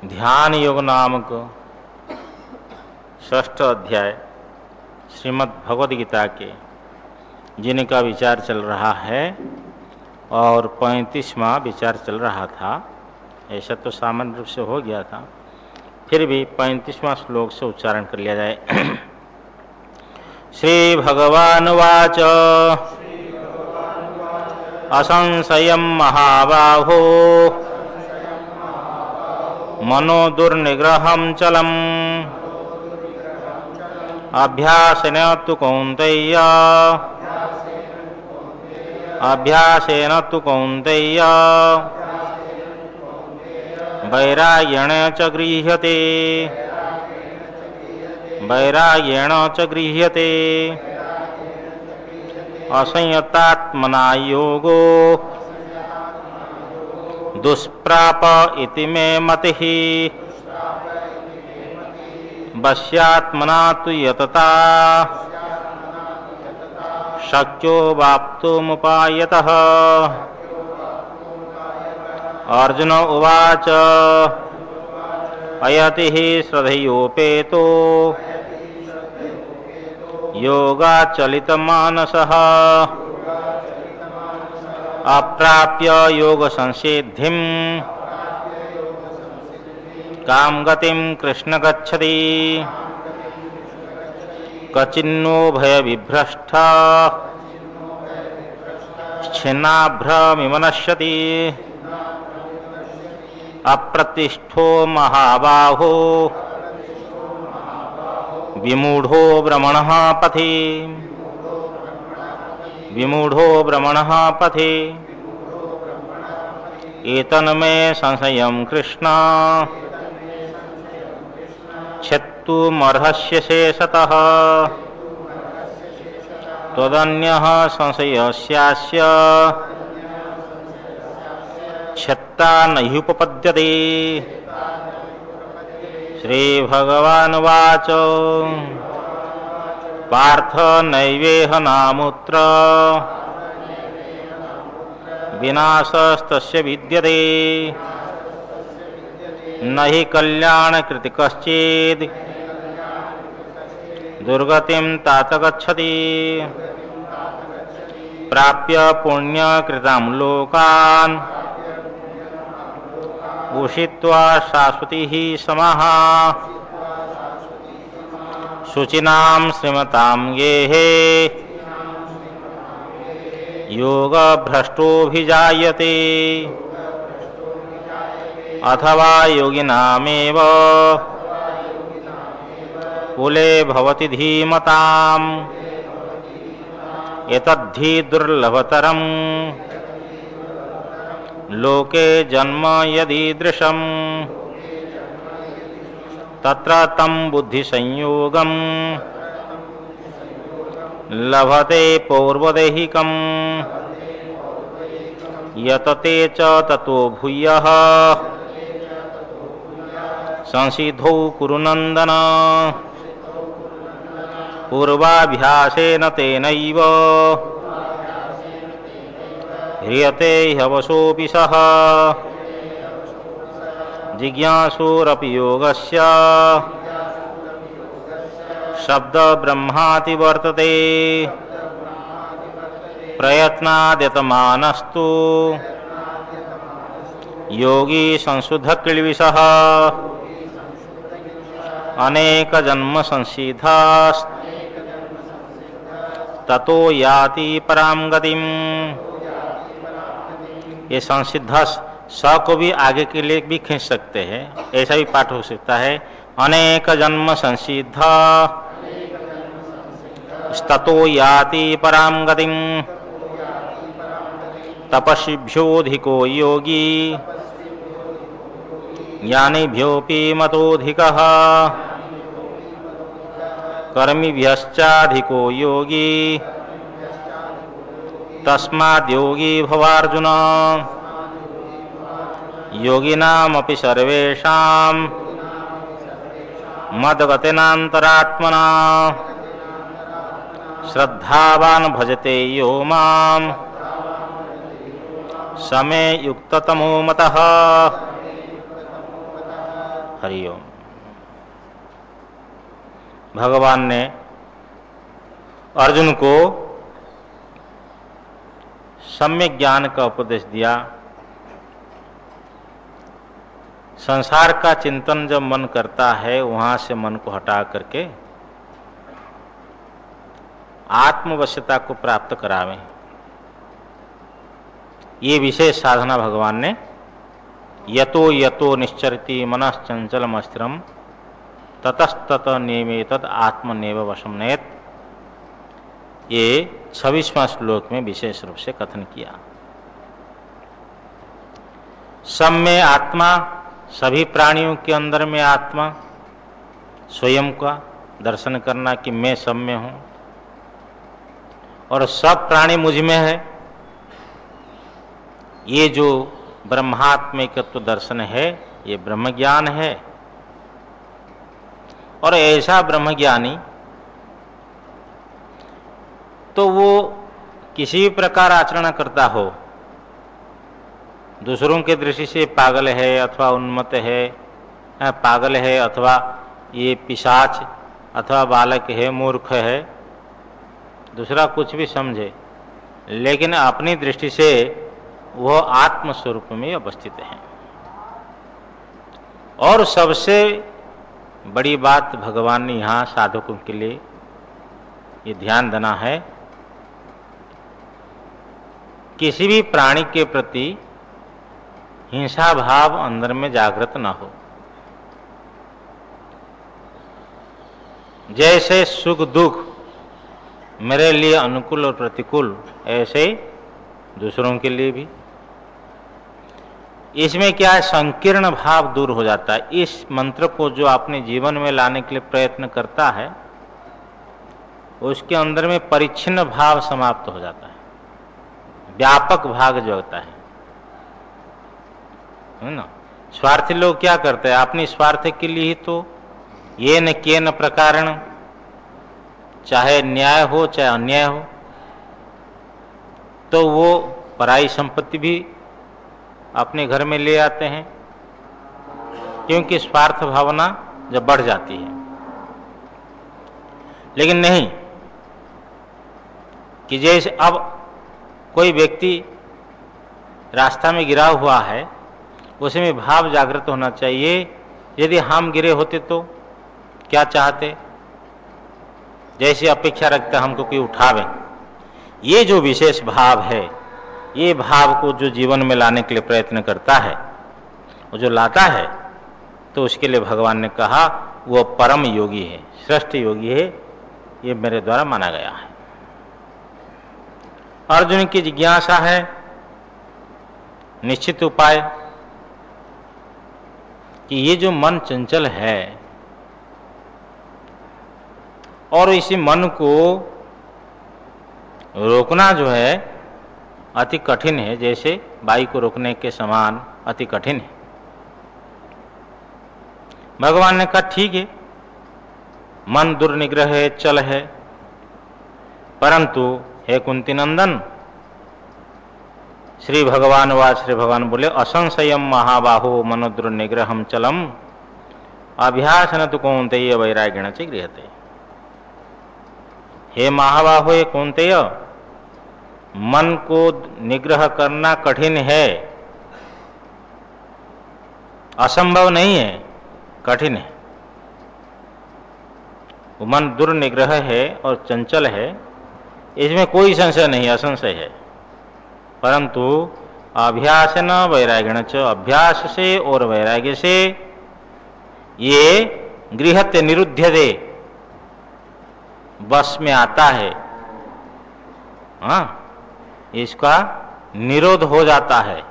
ध्यान योग नामक षष्ठ अध्याय श्रीमद् भगवद गीता के जिनका विचार चल रहा है और 35वां विचार चल रहा था। ऐसा तो सामान्य रूप से हो गया था, फिर भी 35वां श्लोक से उच्चारण कर लिया जाए। श्री भगवान वाच असंशयं महाबाहो मनो दुर्निग्रहं चलम् अभ्यासेन तु कौन्तेय वैराग्येण च गृह्यते असंयतात्मना योगो दुष्प्राप इति मे मतिः वश्यात्मना तु यतता शक्यो वाप्तुमुपायतः। अर्जुन उवाच अयतिः श्रद्धयोपेतो योगाचलितमानसः अप्राप्य योग संसिद्धिं कां गतिं कृष्ण गच्छति कचिन्नो भय विभ्रष्टा छिन्नाभ्रमिव नश्यति अप्रतिष्ठो महाबाहो विमूढ़ो भ्रमणः पथि एतन्मे संशयं कृष्ण छेत्तुमर्हस्य शेषतः त्वदन्यः संशयस्यास्य छत्ता नह्युपपद्यते। श्री भगवान् वाच पार्थ नैवेह नामुत्र विनाशस्तस्य विद्यते न हि कल्याणकृति कश्चित् दुर्गतिं तात गच्छति प्राप्य पुण्यकृतां लोकान् उषित्वा शाश्वतीः समाः शुचिनां श्रीमतां गेहे योगभ्रष्टोऽभिजायते अथवा योगिनामेव कुले भवति धीमताम् एतद्धि दुर्लभतरम् लोके जन्म यदीदृशम् तत्र तं बुद्धिसंयोगम् लभते पौर्वदेहिकम् यतते च ततो भूयः संसिद्धौ कुरु नन्दन पूर्वाभ्यासेन तेनैव ह्रियते ह्यवशोऽपि सः जिज्ञासुरपि योगस्य शब्द ब्रह्माति वर्तते प्रयत्नाद्यतमानस्तु योगी संशुद्ध किल्बिषः अनेक जन्म संसिद्धास् ततो याति परां गतिम्। ये संसिद्ध स को भी आगे के लिए भी खींच सकते हैं, ऐसा भी पाठ हो सकता है। अनेक जन्म संसिद्ध ततो याति परां गतिम् तपस्विभ्योऽधिको योगी ज्ञानिभ्योऽपि मतोऽधिकः कर्मिभ्यश्चाधिको योगी तस्माद् योगी भवार्जुन। योगिनामपि सर्वेषां मद्गतेनान्तरात्मना श्रद्धावान् भजते यो मां समे युक्ततमो मतः हरिओम। भगवान ने अर्जुन को सम्यक ज्ञान का उपदेश दिया। संसार का चिंतन जब मन करता है, वहां से मन को हटा करके आत्मवश्यता को प्राप्त करावें। ये विशेष साधना भगवान ने यतो यतो निश्चरति मनश्चंचलम स्थिरम ततस्तत नियमेतद आत्मनेव वशम नयेत, ये 26वां श्लोक में विशेष रूप से कथन किया। सब में आत्मा, सभी प्राणियों के अंदर में आत्मा, स्वयं का दर्शन करना कि मैं सब में हूं और सब प्राणी मुझ में है, ये जो ब्रह्मात्मिकत्व दर्शन है, ये ब्रह्म ज्ञान है। और ऐसा ब्रह्मज्ञानी तो वो किसी भी प्रकार आचरण करता हो, दूसरों के दृष्टि से पागल है अथवा उन्मत्त है, पागल है अथवा ये पिशाच अथवा बालक है, मूर्ख है, दूसरा कुछ भी समझे, लेकिन अपनी दृष्टि से वह आत्मस्वरूप में अवस्थित है। और सबसे बड़ी बात भगवान ने यहाँ साधकों के लिए ये ध्यान देना है, किसी भी प्राणी के प्रति हिंसा भाव अंदर में जागृत न हो। जैसे सुख दुख मेरे लिए अनुकूल और प्रतिकूल, ऐसे दूसरों के लिए भी। इसमें क्या है, संकीर्ण भाव दूर हो जाता है। इस मंत्र को जो अपने जीवन में लाने के लिए प्रयत्न करता है, उसके अंदर में परिच्छिन्न भाव समाप्त हो जाता है, व्यापक भाग जो होता है ना। स्वार्थी लोग क्या करते हैं, अपनी स्वार्थ के लिए ही तो ये न के न प्रकारण, चाहे न्याय हो चाहे अन्याय हो, तो वो पराई संपत्ति भी अपने घर में ले आते हैं, क्योंकि स्वार्थ भावना जब बढ़ जाती है। लेकिन नहीं कि जैसे अब कोई व्यक्ति रास्ता में गिरा हुआ है, उसमें भाव जागृत होना चाहिए, यदि हम गिरे होते तो क्या चाहते, जैसे अपेक्षा रखते हमको कोई उठावे। ये जो विशेष भाव है, ये भाव को जो जीवन में लाने के लिए प्रयत्न करता है, वो जो लाता है, तो उसके लिए भगवान ने कहा वो परम योगी है, श्रेष्ठ योगी है, ये मेरे द्वारा माना गया है। अर्जुन की जिज्ञासा है निश्चित उपाय कि ये जो मन चंचल है और इसी मन को रोकना जो है अति कठिन है, जैसे बाई को रोकने के समान अति कठिन है। भगवान ने कहा ठीक है, मन दुर्निग्रह है, चल है, परंतु हे कुंती नंदन, श्री भगवान बोले असंशयम महाबाहो मनो दुर्निग्रहम चलम अभ्यासन तो कौन्तेय वैराग्येण च गृह्यते। हे महाबाहो, ये कौन्तेय, मन को निग्रह करना कठिन है, असंभव नहीं है, कठिन है। वो मन दुर्निग्रह है और चंचल है, इसमें कोई संशय नहीं, असंशय है, परंतु अभ्यासन वैराग्येण च, अभ्यास से और वैराग्य से ये गृह्यते निरुध्यते, बस में आता है, हाँ, इसका निरोध हो जाता है,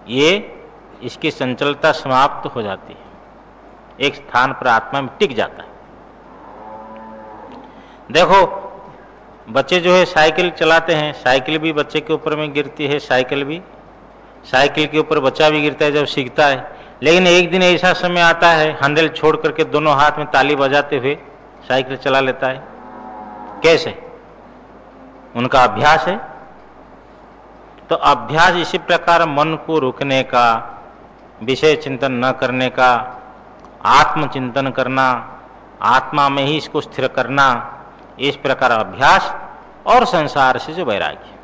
ये इसकी चंचलता समाप्त हो जाती है, एक स्थान पर आत्मा में टिक जाता है। देखो बच्चे जो है साइकिल चलाते हैं, साइकिल भी बच्चे के ऊपर में गिरती है, साइकिल के ऊपर बच्चा भी गिरता है जब सीखता है, लेकिन एक दिन ऐसा समय आता है हैंडल छोड़ करके दोनों हाथ में ताली बजाते हुए साइकिल चला लेता है। कैसे? उनका अभ्यास है। तो अभ्यास इसी प्रकार मन को रोकने का विषय चिंतन न करने का, आत्मचिंतन करना, आत्मा में ही इसको स्थिर करना, इस प्रकार अभ्यास और संसार से जो वैराग्य,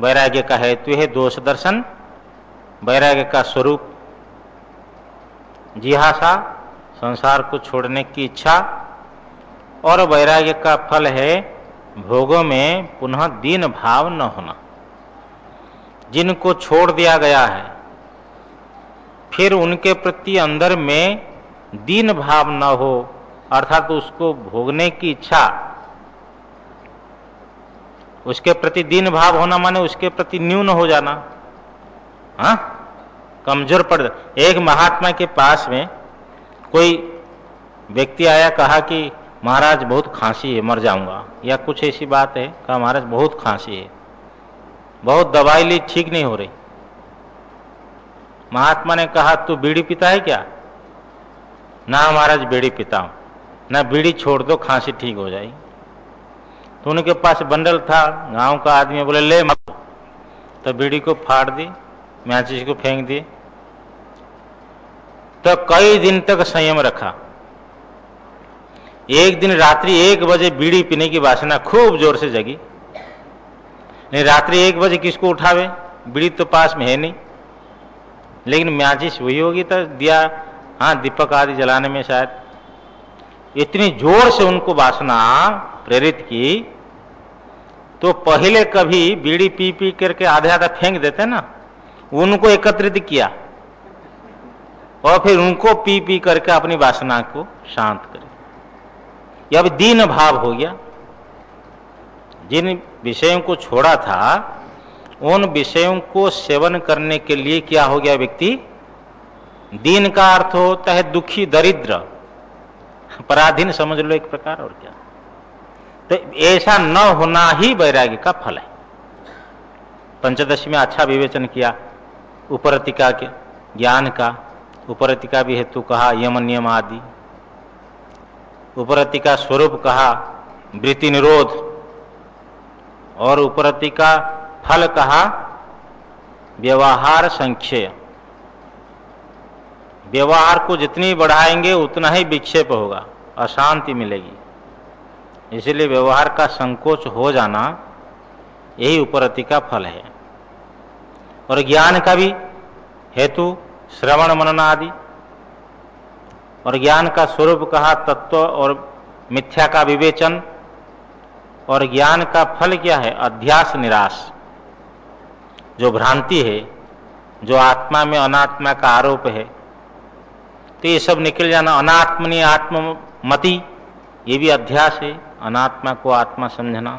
वैराग्य का हेतु है दोष दर्शन, वैराग्य का स्वरूप जिहासा, संसार को छोड़ने की इच्छा, और वैराग्य का फल है भोगों में पुनः दीन भाव न होना। जिनको छोड़ दिया गया है फिर उनके प्रति अंदर में दीन भाव न हो, अर्थात उसको भोगने की इच्छा, उसके प्रति दीन भाव होना माने उसके प्रति न्यून हो जाना, हाँ, कमजोर पड़। एक महात्मा के पास में कोई व्यक्ति आया, कहा कि महाराज बहुत खांसी है, मर जाऊंगा, या कुछ ऐसी बात है। कहा महाराज बहुत खांसी है, बहुत दवाई ली, ठीक नहीं हो रही। महात्मा ने कहा तू बीड़ी पीता है क्या? ना महाराज बीड़ी पीता हूं। ना बीड़ी छोड़ दो, खांसी ठीक हो जाएगी। तो उनके पास बंडल था, गांव का आदमी, बोले ले मत। तो बीड़ी को फाड़ दी, माचिस को फेंक दिए। तो कई दिन तक संयम रखा। एक दिन रात्रि 1 बजे बीड़ी पीने की वासना खूब जोर से जगी। नहीं, रात्रि 1 बजे किसको उठावे, बीड़ी तो पास में है नहीं, लेकिन माचिस वही होगी तो दिया, हाँ, दीपक आदि जलाने में शायद। इतनी जोर से उनको वासना प्रेरित की, तो पहले कभी बीड़ी पी पी करके आधे आधा फेंक देते ना, उनको एकत्रित किया और फिर उनको पी पी करके अपनी वासना को शांत करे। यह अब दीन भाव हो गया। जिन विषयों को छोड़ा था उन विषयों को सेवन करने के लिए क्या हो गया व्यक्ति? दीन का अर्थ होता है दुखी, दरिद्र, पराधीन समझ लो एक प्रकार, और क्या। तो ऐसा न होना ही वैराग्य का फल है। पंचदशी में अच्छा विवेचन किया उपरतिका के ज्ञान का। उपरतिका भी हेतु कहा यम नियम आदि, उपरतिका स्वरूप कहा वृत्ति निरोध, और उपरतिका फल कहा व्यवहार संक्षेप। व्यवहार को जितनी बढ़ाएंगे उतना ही विक्षेप होगा, अशांति मिलेगी। इसलिए व्यवहार का संकोच हो जाना यही उपरति का फल है। और ज्ञान का भी हेतु श्रवण मनन आदि, और ज्ञान का स्वरूप कहा तत्व और मिथ्या का विवेचन, और ज्ञान का फल क्या है? अध्यास निराश। जो भ्रांति है, जो आत्मा में अनात्मा का आरोप है, तो ये सब निकल जाना। अनात्मनि आत्ममति, ये भी अध्यास है, अनात्मा को आत्मा समझना।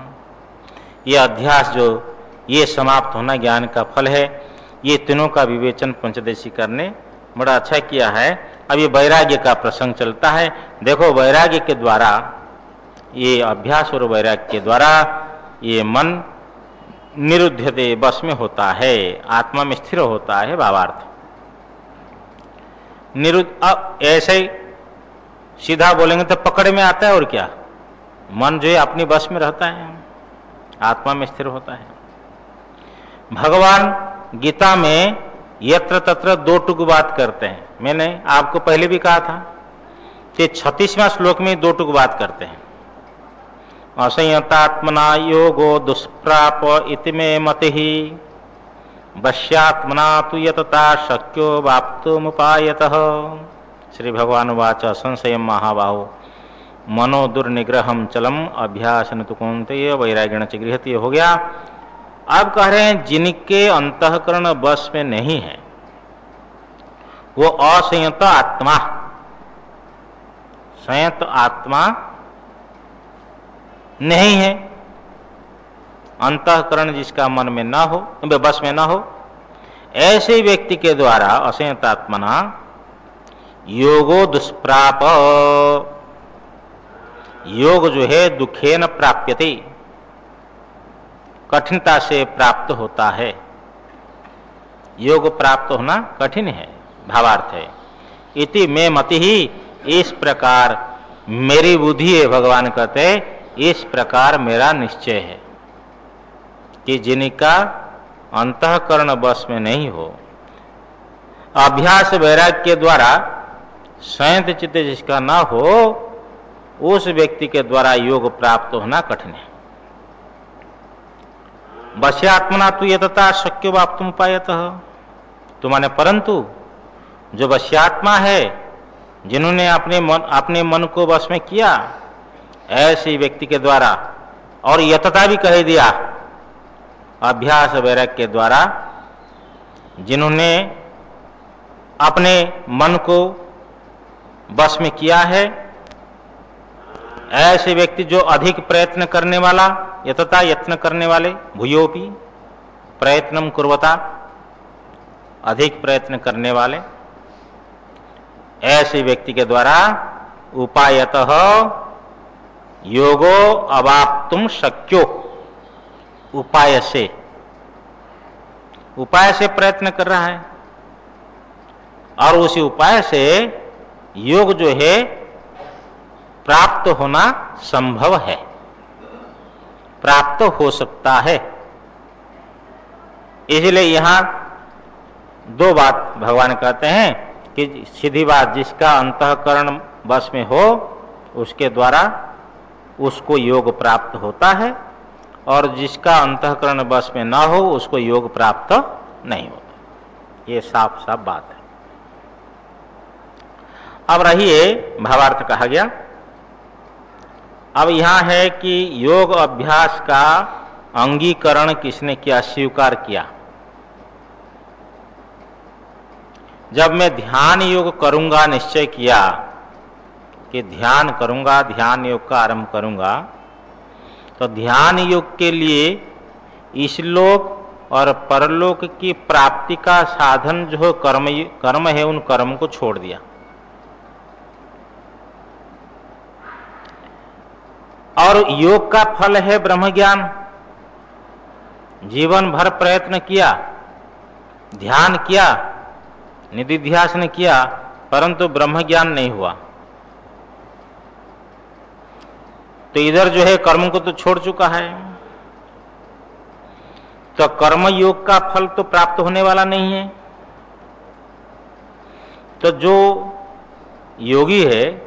ये अध्यास जो ये समाप्त होना ज्ञान का फल है। ये तीनों का विवेचन पंचदशी करने बड़ा अच्छा किया है। अब ये वैराग्य का प्रसंग चलता है। देखो, वैराग्य के द्वारा, ये अभ्यास और वैराग्य के द्वारा ये मन निरुद्धते, बस में होता है, आत्मा में स्थिर होता है। भावार्थ निरुद्ध। अब ऐसे ही सीधा बोलेंगे तो पकड़ में आता है, और क्या, मन जो है अपनी बस में रहता है, आत्मा में स्थिर होता है। भगवान गीता में यत्र तत्र 2 टुक बात करते हैं। मैंने आपको पहले भी कहा था कि 36वां श्लोक में 2 टुक बात करते हैं। असंयतात्मना योगो दुष्प्राप इति मे मतिहि, वश्यात्मना तु यतता शक्यो वाप्तुमुपायतः। श्री भगवान वाच संशयम महाबाहो मनो दुर्निग्रहम चलम अभ्यासन तु कौन्तेय वैराग्येण च गृह्यते। हो गया। अब कह रहे हैं जिनके अंतःकरण वश में नहीं है वो असंयत आत्मा, संयत आत्मा नहीं है। अंतःकरण जिसका मन में ना हो, बस में ना हो, ऐसे व्यक्ति के द्वारा असंयत आत्मना योगो दुष्प्राप, योग जो है दुखेन प्राप्यते, कठिनता से प्राप्त होता है। योग प्राप्त होना कठिन है, भावार्थ है। इति में मति ही, इस प्रकार मेरी बुद्धि है, भगवान कहते इस प्रकार मेरा निश्चय है कि जिनका अंतःकरण बस में नहीं हो, अभ्यास वैराग्य के द्वारा संयत चित्त जिसका न हो, उस व्यक्ति के द्वारा योग प्राप्त होना कठिन है। वश्यात्मना तु यतता शक्यो वाप्तुम उपायतः, तो माने परंतु जो वश्यात्मा है, जिन्होंने अपने मन को वश में किया, ऐसे व्यक्ति के द्वारा, और यतता भी कह दिया, अभ्यास वैराग्य के द्वारा जिन्होंने अपने मन को वश में किया है, ऐसे व्यक्ति जो अधिक प्रयत्न करने वाला, यतता यत्न करने वाले, भूयोपि प्रयत्नम कुर्वता, अधिक प्रयत्न करने वाले, ऐसे व्यक्ति के द्वारा उपायतः योगो अवाप्तुम शक्यो, उपाय से प्रयत्न कर रहा है, और उसी उपाय से योग जो है प्राप्त होना संभव है, प्राप्त हो सकता है। इसलिए यहां दो बात भगवान कहते हैं कि सीधी बात, जिसका अंतःकरण वश में हो उसके द्वारा उसको योग प्राप्त होता है, और जिसका अंतःकरण वश में न हो उसको योग प्राप्त नहीं होता। ये साफ साफ बात है। अब रहिए भावार्थ कहा गया। अब यहां है कि योग अभ्यास का अंगीकरण किसने किया, स्वीकार किया। जब मैं ध्यान योग करूंगा, निश्चय किया कि ध्यान करूंगा, ध्यान योग का आरंभ करूंगा, तो ध्यान योग के लिए इस लोक और परलोक की प्राप्ति का साधन जो कर्म है, उन कर्म को छोड़ दिया। और योग का फल है ब्रह्म ज्ञान। जीवन भर प्रयत्न किया, ध्यान किया, निधिध्यासन किया, परंतु ब्रह्म ज्ञान नहीं हुआ, तो इधर जो है कर्म को तो छोड़ चुका है, तो कर्म योग का फल तो प्राप्त होने वाला नहीं है। तो जो योगी है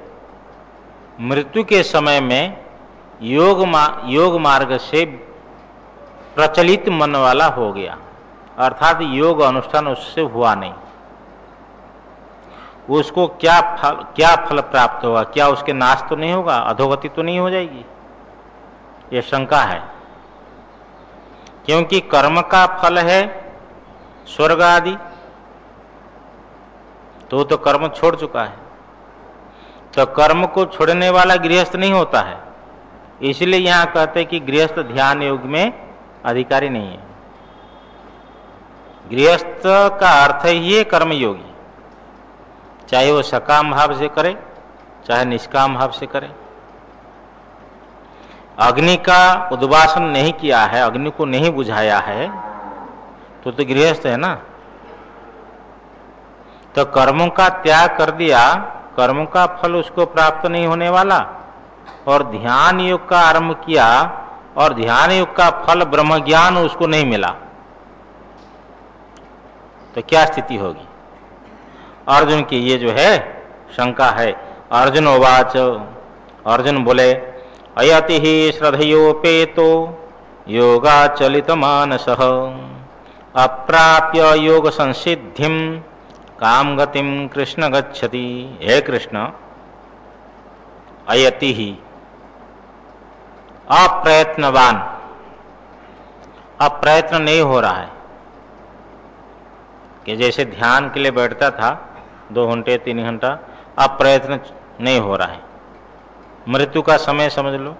मृत्यु के समय में योग मार्ग से प्रचलित मन वाला हो गया, अर्थात योग अनुष्ठान उससे हुआ नहीं, उसको क्या फल प्राप्त होगा? क्या उसके नाश तो नहीं होगा, अधोगति तो नहीं हो जाएगी? ये शंका है, क्योंकि कर्म का फल है स्वर्ग आदि, तो कर्म छोड़ चुका है, तो कर्म को छोड़ने वाला गृहस्थ नहीं होता है। इसलिए यहां कहते हैं कि गृहस्थ ध्यान योग में अधिकारी नहीं है। गृहस्थ का अर्थ ही है कर्मयोगी, चाहे वो सकाम भाव से करे चाहे निष्काम भाव से करे। अग्नि का उद्वासन नहीं किया है, अग्नि को नहीं बुझाया है, तो गृहस्थ है ना। तो कर्मों का त्याग कर दिया, कर्मों का फल उसको प्राप्त नहीं होने वाला, और ध्यान योग का आरंभ किया और ध्यान योग का फल ब्रह्म ज्ञान उसको नहीं मिला, तो क्या स्थिति होगी? अर्जुन की ये जो है शंका है। अर्जुन उवाच, अर्जुन बोले, अयति ही श्रद्धयोपेतो योगाचलित मानसः अप्राप्य योग संसिद्धिं काम गतिम कृष्ण गच्छति। हे कृष्ण, अयति ही अप्रयत्नवान, अप्रयत्न नहीं हो रहा है, कि जैसे ध्यान के लिए बैठता था 2 घंटे 3 घंटा, अब प्रयत्न नहीं हो रहा है, मृत्यु का समय समझ लो।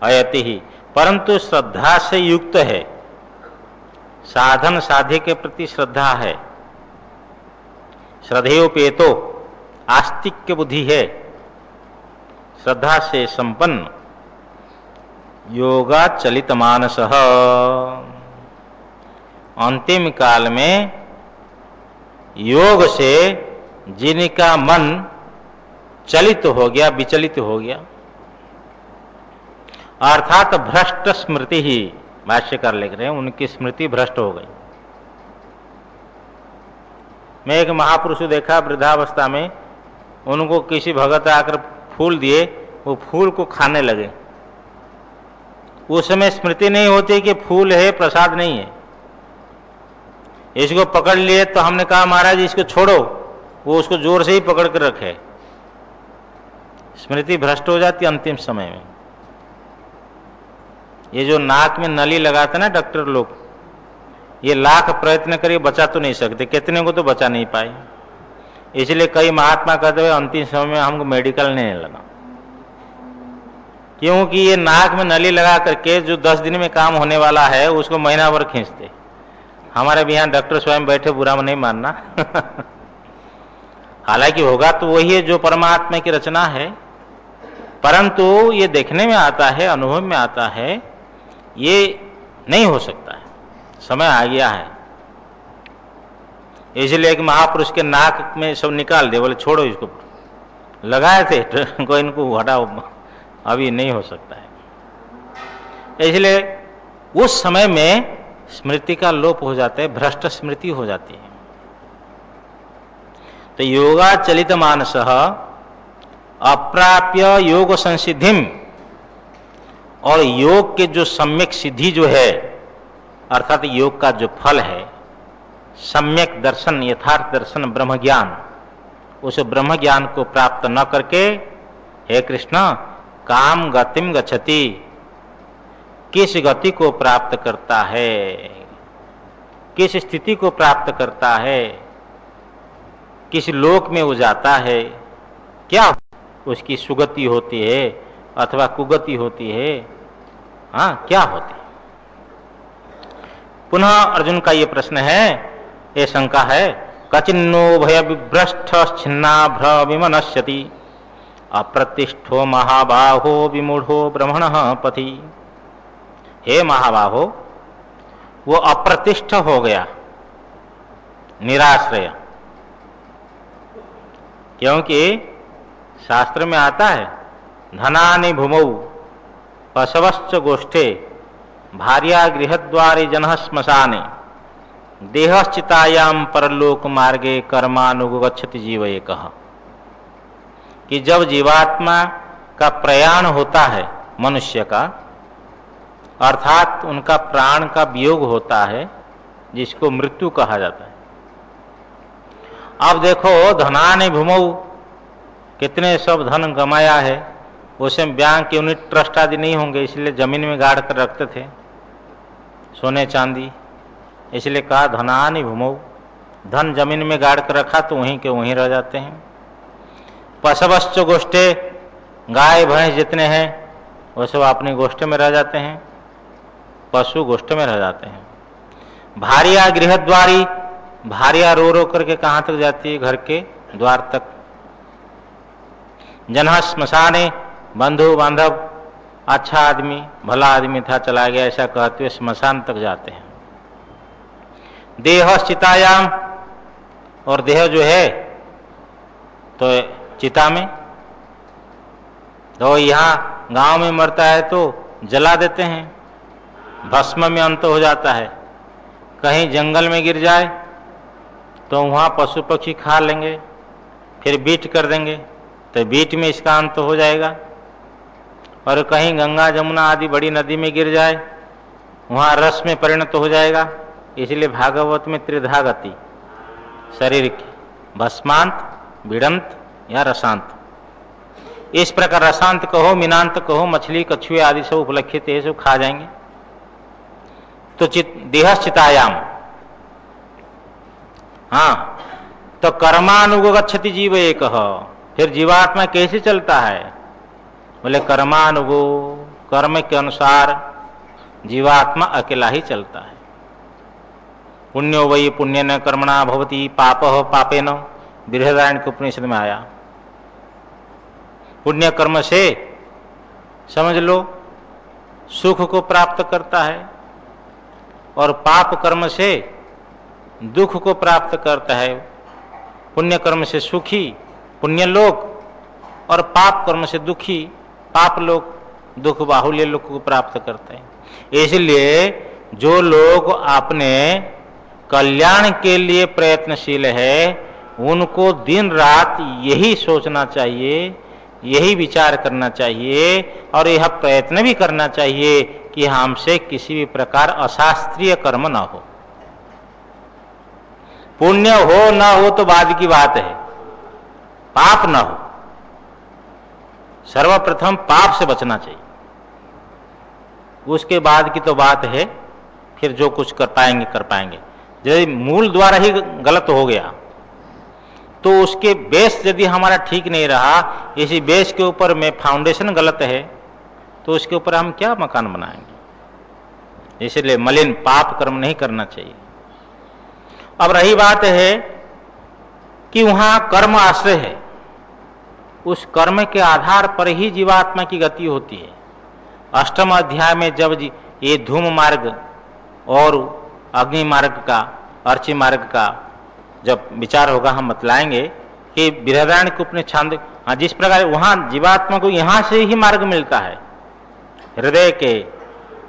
अयति ही, परंतु श्रद्धा से युक्त है, साधन साध्य के प्रति श्रद्धा है, श्रद्धेयोपेतो आस्तिक्य बुद्धि है, श्रद्धा से संपन्न, योगा चलित मानसः, अंतिम काल में योग से जिनका मन चलित हो गया, विचलित हो गया, अर्थात भ्रष्ट स्मृति ही, भाष्यकार लिख रहे हैं, उनकी स्मृति भ्रष्ट हो गई। मैं एक महापुरुष को देखा वृद्धावस्था में, उनको किसी भगत आकर फूल दिए, वो फूल को खाने लगे। उस समय स्मृति नहीं होती कि फूल है, प्रसाद नहीं है। इसको पकड़ लिए तो हमने कहा महाराज इसको छोड़ो, वो उसको जोर से ही पकड़ कर रखे। स्मृति भ्रष्ट हो जाती अंतिम समय में। ये जो नाक में नली लगाते ना डॉक्टर लोग, ये लाख प्रयत्न करिए बचा तो नहीं सकते, कितने को तो बचा नहीं पाए। इसलिए कई महात्मा कहते हुए अंतिम समय में हमको मेडिकल नहीं लगा, क्योंकि ये नाक में नली लगा करके जो 10 दिन में काम होने वाला है उसको महीना भर खींचते। हमारे भी यहाँ डॉक्टर स्वयं बैठे, बुरा में नहीं मानना हालांकि होगा तो वही है जो परमात्मा की रचना है, परंतु ये देखने में आता है, अनुभव में आता है, ये नहीं हो सकता है, समय आ गया है। इसलिए एक महापुरुष के नाक में सब निकाल दे, बोले छोड़ो इसको, लगाए थे कोई इनको हटाओ, अभी नहीं हो सकता है। इसलिए उस समय में स्मृति का लोप हो जाता है, भ्रष्ट स्मृति हो जाती है। तो योगाचलित मानसः अप्राप्य योग संसिद्धिम, और योग के जो सम्यक सिद्धि जो है, अर्थात योग का जो फल है, सम्यक दर्शन, यथार्थ दर्शन, ब्रह्म ज्ञान, उस ब्रह्म ज्ञान को प्राप्त न करके हे कृष्ण काम गतिम गच्छति, किस गति को प्राप्त करता है, किस स्थिति को प्राप्त करता है, किस लोक में वो जाता है, क्या उसकी सुगति होती है अथवा कुगति होती है, हाँ क्या होती है। पुनः अर्जुन का ये प्रश्न है, ये शंका है, कचिन्नो भय विभ्रष्ट छिन्नाभ्र विमनश्यति अप्रतिष्ठो महाबाहो विमूढ़ो ब्रह्मणः पथि। हे महाबाहो, वो अप्रतिष्ठ हो गया, निराश्रय, क्योंकि शास्त्र में आता है धनानि भूमौ पशवश्च गोष्ठे भार्या गृहद्वारे जनः श्मशाने देहश्चितायाम परलोक मार्गे कर्मानुगच्छति जीव एकः। कि जब जीवात्मा का प्रयाण होता है मनुष्य का, अर्थात उनका प्राण का वियोग होता है, जिसको मृत्यु कहा जाता है। अब देखो धनानि भूमौ, कितने सब धन गमाया है, उसे बैंक यूनिट ट्रस्ट आदि नहीं होंगे, इसलिए जमीन में गाड़ कर रखते थे सोने चांदी, इसलिए कहा धनानि भूमौ, धन जमीन में गाड़ कर रखा तो वहीं के वहीं रह जाते हैं। पशवश्च गोष्ठे, गाय भैंस जितने हैं वो सब अपनी गोष्ठ में रह जाते हैं, पशु गोष्ठ में रह जाते हैं। भार्या गृहद्वारी, भार्या रो रो करके कहाँ तक जाती है, घर के द्वार तक। जनः श्मशाने, बंधु बांधव, अच्छा आदमी, भला आदमी था, चला गया, ऐसा कहते हुए श्मशान तक जाते हैं। देह चितायाम, और देह जो है तो चिता में, तो यहाँ गांव में मरता है तो जला देते हैं, भस्म में अंत हो जाता है। कहीं जंगल में गिर जाए तो वहाँ पशु पक्षी खा लेंगे, फिर बीट कर देंगे तो बीट में इसका अंत हो जाएगा। और कहीं गंगा जमुना आदि बड़ी नदी में गिर जाए, वहाँ रस में परिणत हो जाएगा। इसलिए भागवत में त्रिधा गति शरीर की, भस्मांत, विड़ंत या रसांत। इस प्रकार रसांत कहो, मीनांत कहो, मछली कछुए आदि सब उपलक्षित है, सब खा जाएंगे। तो देहश्चितायाम, हाँ, तो कर्मानुगच्छति जीव एकः। फिर जीवात्मा कैसे चलता है, बोले कर्मानुगो, कर्म के अनुसार जीवात्मा अकेला ही चलता है। पुण्यो वै पुण्येन कर्मणा भवति पापः पापेन, बृहदारण्यक के उपनिषद में आया। पुण्य कर्म से समझ लो सुख को प्राप्त करता है, और पाप कर्म से दुख को प्राप्त करता है। पुण्य कर्म से सुखी पुण्य लोक, और पाप कर्म से दुखी पाप लोक, दुख बाहुल्य लोक को प्राप्त करते हैं। इसलिए जो लोग अपने कल्याण के लिए प्रयत्नशील है, उनको दिन रात यही सोचना चाहिए, यही विचार करना चाहिए और यह प्रयत्न भी करना चाहिए कि हमसे किसी भी प्रकार अशास्त्रीय कर्म ना हो। पुण्य हो ना हो तो बाद की बात है, पाप ना हो। सर्वप्रथम पाप से बचना चाहिए, उसके बाद की तो बात है, फिर जो कुछ कर पाएंगे कर पाएंगे। यदि मूल द्वारा ही गलत हो गया तो उसके बेस यदि हमारा ठीक नहीं रहा, इसी बेस के ऊपर में फाउंडेशन गलत है, तो उसके ऊपर हम क्या मकान बनाएंगे। इसलिए मलिन पाप कर्म नहीं करना चाहिए। अब रही बात है कि वहां कर्म आश्रय है, उस कर्म के आधार पर ही जीवात्मा की गति होती है। अष्टम अध्याय में जब ये धूम मार्ग और अग्नि मार्ग का, अर्ची मार्ग का जब विचार होगा, हम बतलाएंगे कि बृहदारण्यक के उपनिषद छांद, जिस प्रकार वहां जीवात्मा को यहां से ही मार्ग मिलता है, हृदय के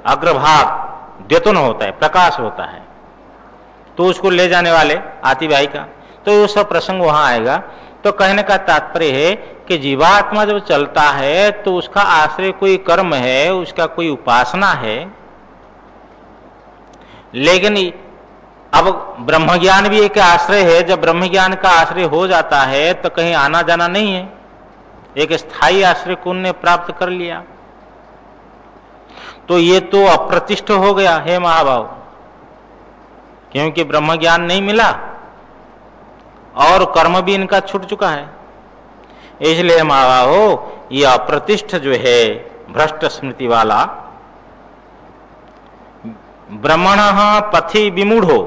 अग्रभाग द्योतन होता है, प्रकाश होता है, तो उसको ले जाने वाले आतिवाही का, तो वो सब प्रसंग वहां आएगा। तो कहने का तात्पर्य है कि जीवात्मा जब चलता है तो उसका आश्रय कोई कर्म है, उसका कोई उपासना है। लेकिन अब ब्रह्म ज्ञान भी एक आश्रय है। जब ब्रह्म ज्ञान का आश्रय हो जाता है तो कहीं आना जाना नहीं है, एक स्थायी आश्रय को उन्होंने प्राप्त कर लिया। तो ये तो अप्रतिष्ठ हो गया है महाभाव, क्योंकि ब्रह्म ज्ञान नहीं मिला और कर्म भी इनका छूट चुका है। इसलिए महाभाव ये अप्रतिष्ठ जो है, भ्रष्ट स्मृति वाला, ब्रह्मण पथि विमूढ़ो,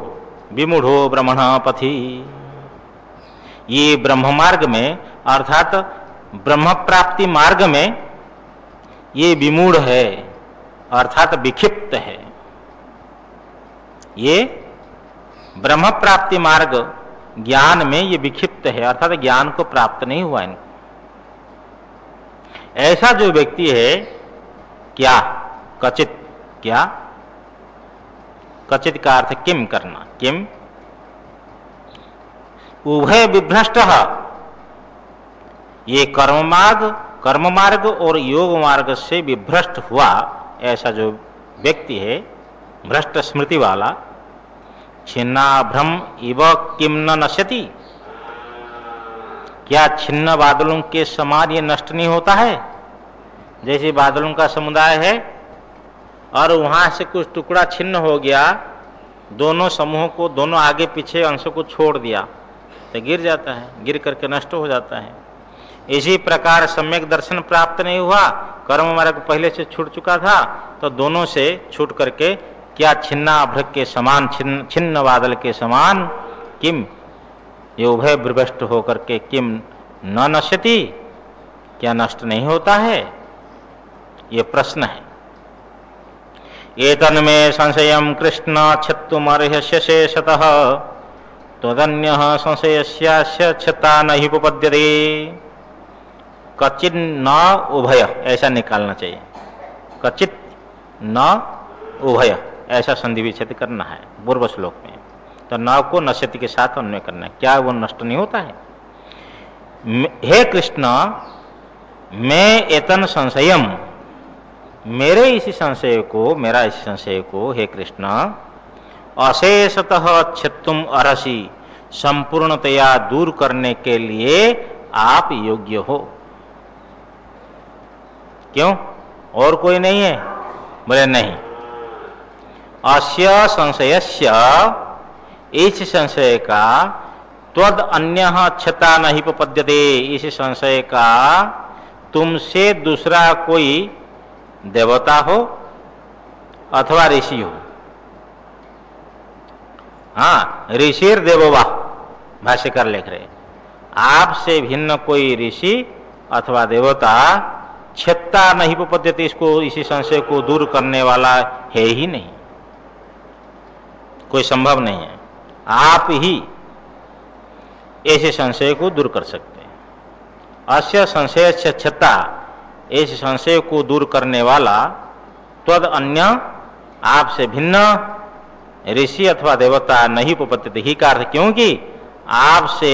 विमूढ़ो ब्रह्मण पथि, ये ब्रह्म मार्ग में अर्थात ब्रह्म प्राप्ति मार्ग में ये विमूढ़ है, अर्थात विक्षिप्त है। ये ब्रह्म प्राप्ति मार्ग ज्ञान में ये विक्षिप्त है, अर्थात ज्ञान को प्राप्त नहीं हुआ इनको। ऐसा जो व्यक्ति है, क्या कचित, क्या कचित का अर्थ किम करना, किम उभय विभ्रष्ट, ये कर्म मार्ग और योग मार्ग से विभ्रष्ट हुआ ऐसा जो व्यक्ति है, भ्रष्ट स्मृति वाला, छिन्नाभ्रम इव किम न नश्यति, क्या छिन्न बादलों के समान ये नष्ट नहीं होता है। जैसे बादलों का समुदाय है और वहां से कुछ टुकड़ा छिन्न हो गया, दोनों समूहों को, दोनों आगे पीछे अंशों को छोड़ दिया तो गिर जाता है, गिर करके नष्ट हो जाता है। इसी प्रकार सम्यक दर्शन प्राप्त नहीं हुआ, कर्म मार्ग पहले से छूट चुका था, तो दोनों से छूट करके क्या छिन्नाभ्रक के समान, छिन्न बादल के समान, किम ये उभय विभ्रष्ट होकर के किम न नश्यति, क्या नष्ट नहीं होता है, ये प्रश्न है। एतन्मे संशयं कृष्ण छत्तुमर्हस्य शेषतः त्वदन्यः संशयस्यास्य छता नहि उपपद्यते। कचित न उभय ऐसा निकालना चाहिए, कचित न उभय ऐसा संधि विच्छेद करना है पूर्व श्लोक में। तो न को नश्यति के साथ अन्वय करना है, क्या वो नष्ट नहीं होता है। हे कृष्ण, मैं एतन संशयम, मेरे इसी संशय को, मेरा इसी संशय को हे कृष्ण, अशेषतः छेत्तुम अर्हसि, संपूर्णतया दूर करने के लिए आप योग्य हो। क्यों, और कोई नहीं है? बोले नहीं। अस्य संशयस्य, इस संशय का, त्वद अन्यः छता नहीं उपपद्यते, इस संशय का तुमसे दूसरा कोई देवता हो अथवा ऋषि हो। हाँ, ऋषिर देवोवा भाष्यकार लिख रहे, आपसे भिन्न कोई ऋषि अथवा देवता छत्ता नहीं उपपद्यते, इसको, इसी संशय को दूर करने वाला है ही नहीं, कोई संभव नहीं है। आप ही ऐसे संशय को दूर कर सकते हैं। अस्य संशय से छत्ता, इस संशय को दूर करने वाला, त्वद अन्य आपसे भिन्न, ऋषि अथवा देवता नहीं उपपद्यते ही का अर्थ, क्योंकि आपसे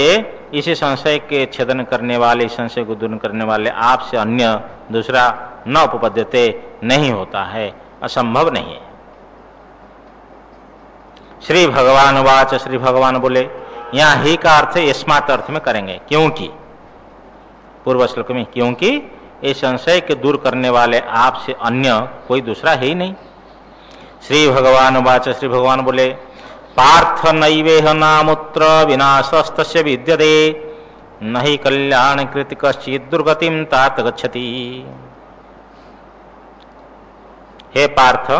इसी संशय के छेदन करने वाले, संशय को दूर करने वाले आपसे अन्य दूसरा न उपपद्यते नहीं होता है, असंभव नहीं है। श्री भगवान वाच, श्री भगवान बोले, यहाँ ही का अर्थ यस्मात् अर्थ में करेंगे, क्योंकि पूर्व श्लोक में, क्योंकि ये संशय के दूर करने वाले आपसे अन्य कोई दूसरा है ही नहीं। श्री भगवान वाच, श्री भगवान बोले, पार्थ नैवेह नामुत्र विनाशस्तस्य विद्यते नहि कल्याण कृत कश्चित् दुर्गतिम तात गच्छति। हे पार्थ,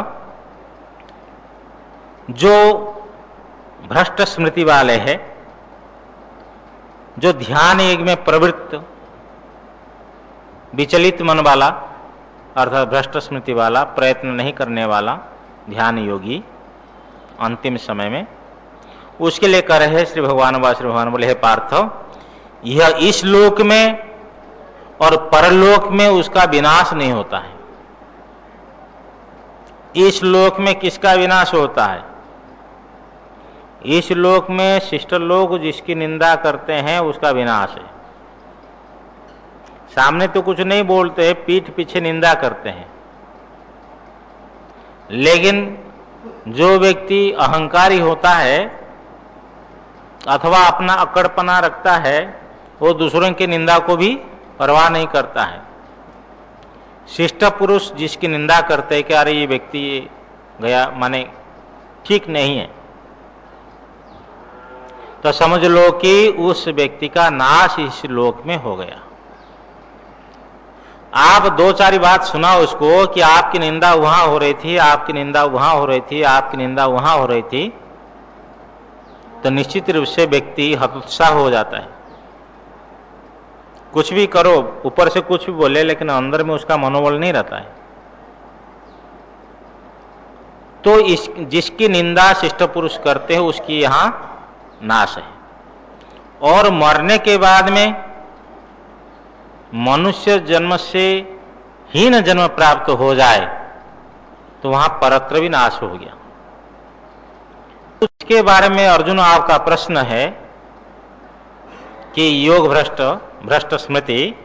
जो भ्रष्ट स्मृति वाले हैं, जो ध्यान योग में प्रवृत्त विचलित मन वाला अर्थात भ्रष्ट स्मृति वाला, प्रयत्न नहीं करने वाला ध्यान योगी अंतिम समय में, उसके लिए कह रहे श्री भगवान व श्री भगवान बोले, हे पार्थ, यह इस लोक में और परलोक में उसका विनाश नहीं होता है। इस लोक में किसका विनाश होता है? इस लोक में शिष्ट लोग जिसकी निंदा करते हैं उसका विनाश है। सामने तो कुछ नहीं बोलते, पीठ पीछे निंदा करते हैं, लेकिन जो व्यक्ति अहंकारी होता है अथवा अपना अकड़पना रखता है, वो दूसरों की निंदा को भी परवाह नहीं करता है। शिष्ट पुरुष जिसकी निंदा करते हैं कि अरे ये व्यक्ति गया माने ठीक नहीं है, तो समझ लो कि उस व्यक्ति का नाश इस लोक में हो गया। आप दो चार बात सुना उसको कि आपकी निंदा वहां हो रही थी, आपकी निंदा वहां हो रही थी, आपकी निंदा वहां हो रही थी, तो निश्चित रूप से व्यक्ति हतोत्साह हो जाता है। कुछ भी करो, ऊपर से कुछ भी बोले, लेकिन अंदर में उसका मनोबल नहीं रहता है। तो जिसकी निंदा शिष्ट पुरुष करते हैं उसकी यहां नाश है। और मरने के बाद में मनुष्य जन्म से हीन जन्म प्राप्त हो जाए तो वहां परत्र भी नाश हो गया। उसके बारे में अर्जुन आपका प्रश्न है कि योग भ्रष्ट स्मृति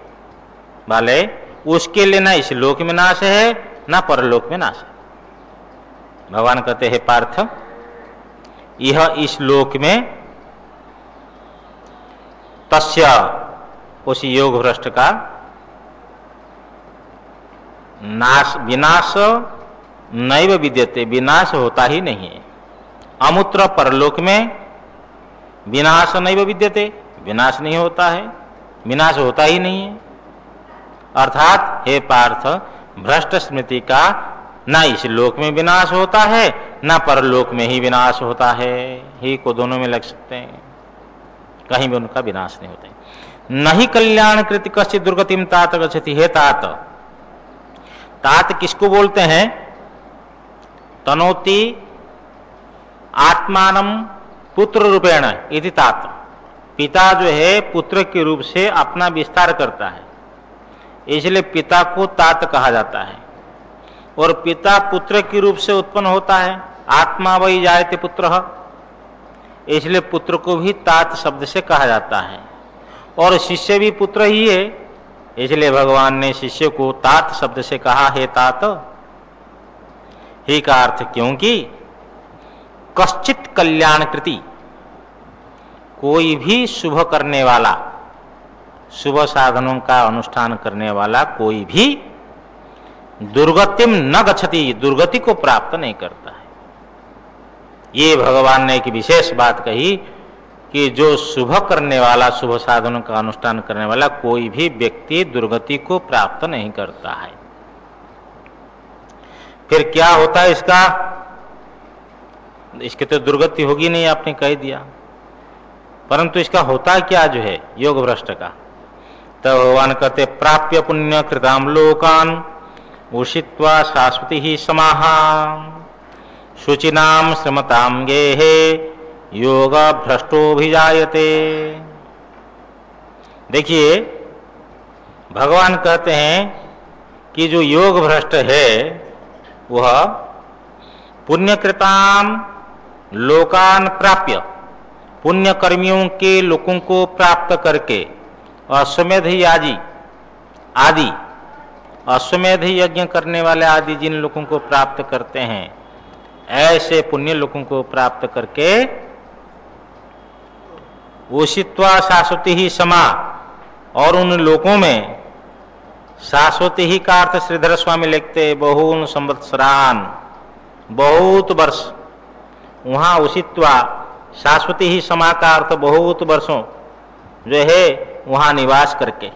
वाले, उसके लिए ना इस लोक में नाश है ना परलोक में नाश है। भगवान कहते हैं पार्थ, यह इस लोक में तस्य उस योग भ्रष्ट का नाश विनाश नैव विद्यते, विनाश होता ही नहीं है। अमूत्र परलोक में विनाश नैव विद्यते, विनाश नहीं होता है, विनाश होता ही नहीं है। अर्थात हे पार्थ, भ्रष्ट स्मृति का ना इस लोक में विनाश होता है ना परलोक में ही विनाश होता है। ही को दोनों में लग सकते हैं, कहीं भी उनका विनाश नहीं होता है। नहीं कल्याण कृति कश्चित् दुर्गतिम तात गच्छति। हे तात, तात किसको बोलते हैं? तनोति आत्मानम पुत्र रूपेण इति तात। पिता जो है पुत्र के रूप से अपना विस्तार करता है, इसलिए पिता को तात कहा जाता है। और पिता पुत्र के रूप से उत्पन्न होता है, आत्मा वही जायते पुत्रः, इसलिए पुत्र को भी तात शब्द से कहा जाता है। और शिष्य भी पुत्र ही है, इसलिए भगवान ने शिष्य को तात शब्द से कहा, हे तात। ही का अर्थ क्योंकि कश्चित कल्याण कृति, कोई भी शुभ करने वाला, शुभ साधनों का अनुष्ठान करने वाला कोई भी दुर्गतिम न गच्छति, दुर्गति को प्राप्त नहीं करता है। ये भगवान ने एक विशेष बात कही कि जो शुभ करने वाला, शुभ साधनों का अनुष्ठान करने वाला कोई भी व्यक्ति दुर्गति को प्राप्त नहीं करता है। फिर क्या होता है इसका? इसकी तो दुर्गति होगी नहीं, आपने कह दिया, परंतु इसका होता क्या जो है योग भ्रष्ट का? तो भगवान कहते प्राप्य पुण्य कृताम लोकान उषित्वा शाश्वती ही समाहा शुचिनाम श्रमताम गेहे योग भ्रष्टोभिजायते। देखिए भगवान कहते हैं कि जो योग भ्रष्ट है वह पुण्यकृताम लोकान प्राप्य, पुण्य कर्मियों के लोगों को प्राप्त करके, अश्वमेध याजी आदि, अश्वमेध यज्ञ करने वाले आदि जिन लोगों को प्राप्त करते हैं, ऐसे पुण्य लोगों को प्राप्त करके उषित्वा शाश्वती ही समा, और उन लोगों में शाश्वती ही का अर्थ श्रीधर स्वामी लिखते बहुन संवत्सरान, बहुत वर्ष, वहां उषित्वा शाश्वती ही समा का अर्थ बहुत वर्षों जो है वहां निवास करके,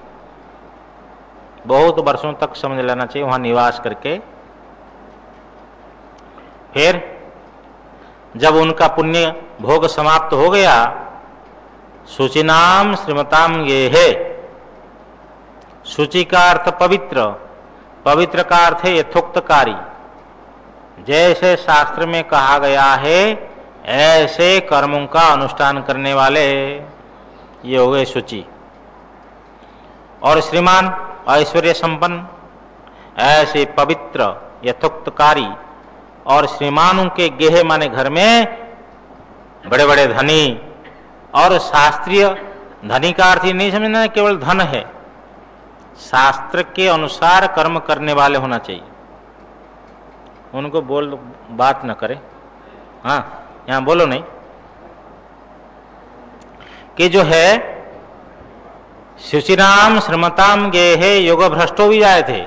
बहुत वर्षों तक समझ लेना चाहिए, वहां निवास करके फिर जब उनका पुण्य भोग समाप्त हो गया, शुचिनाम श्रीमताम ये है, शुचि का अर्थ पवित्र, पवित्र का अर्थ है यथोक्तकारी, जैसे शास्त्र में कहा गया है ऐसे कर्मों का अनुष्ठान करने वाले ये हो गए शुचि। और श्रीमान ऐश्वर्य संपन्न, ऐसे पवित्र यथोक्तकारी और श्रीमानों के गेहे माने घर में बड़े बड़े धनी, और शास्त्रीय धनी का अर्थ नहीं समझना केवल धन है, शास्त्र के अनुसार कर्म करने वाले होना चाहिए, उनको बोल बात न करे, हाँ यहां बोलो नहीं, कि जो है शुचिराम श्रीमताम गेहे योग भ्रष्टो भी आए थे,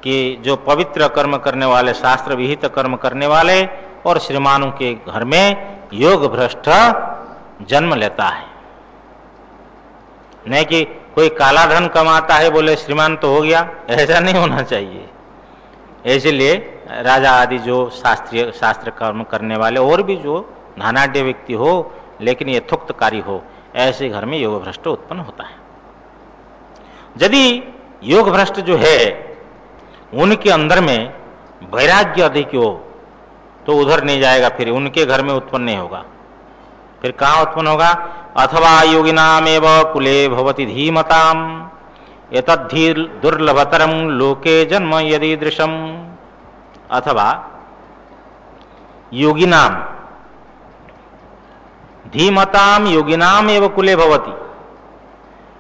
कि जो पवित्र कर्म करने वाले, शास्त्र विहित कर्म करने वाले और श्रीमानों के घर में योग भ्रष्ट जन्म लेता है। नहीं कि कोई काला धन कमाता है बोले श्रीमान तो हो गया, ऐसा नहीं होना चाहिए। इसलिए राजा आदि जो शास्त्रीय शास्त्र कर्म करने वाले और भी जो धनाढ्य व्यक्ति हो लेकिन यथोक्तकारी हो, ऐसे घर में योग भ्रष्ट उत्पन्न होता है। यदि योग भ्रष्ट जो है उनके अंदर में वैराग्य अधिक हो तो उधर नहीं जाएगा, फिर उनके घर में उत्पन्न नहीं होगा, फिर कहाँ उत्पन्न होगा? अथवा योगिनामेव कुले भवति धीमताम एतद्धि दुर्लभतरम लोके जन्म यदीदृशम। अथवा योगिनाम, धीमताम योगिनाम एव कुले भवति,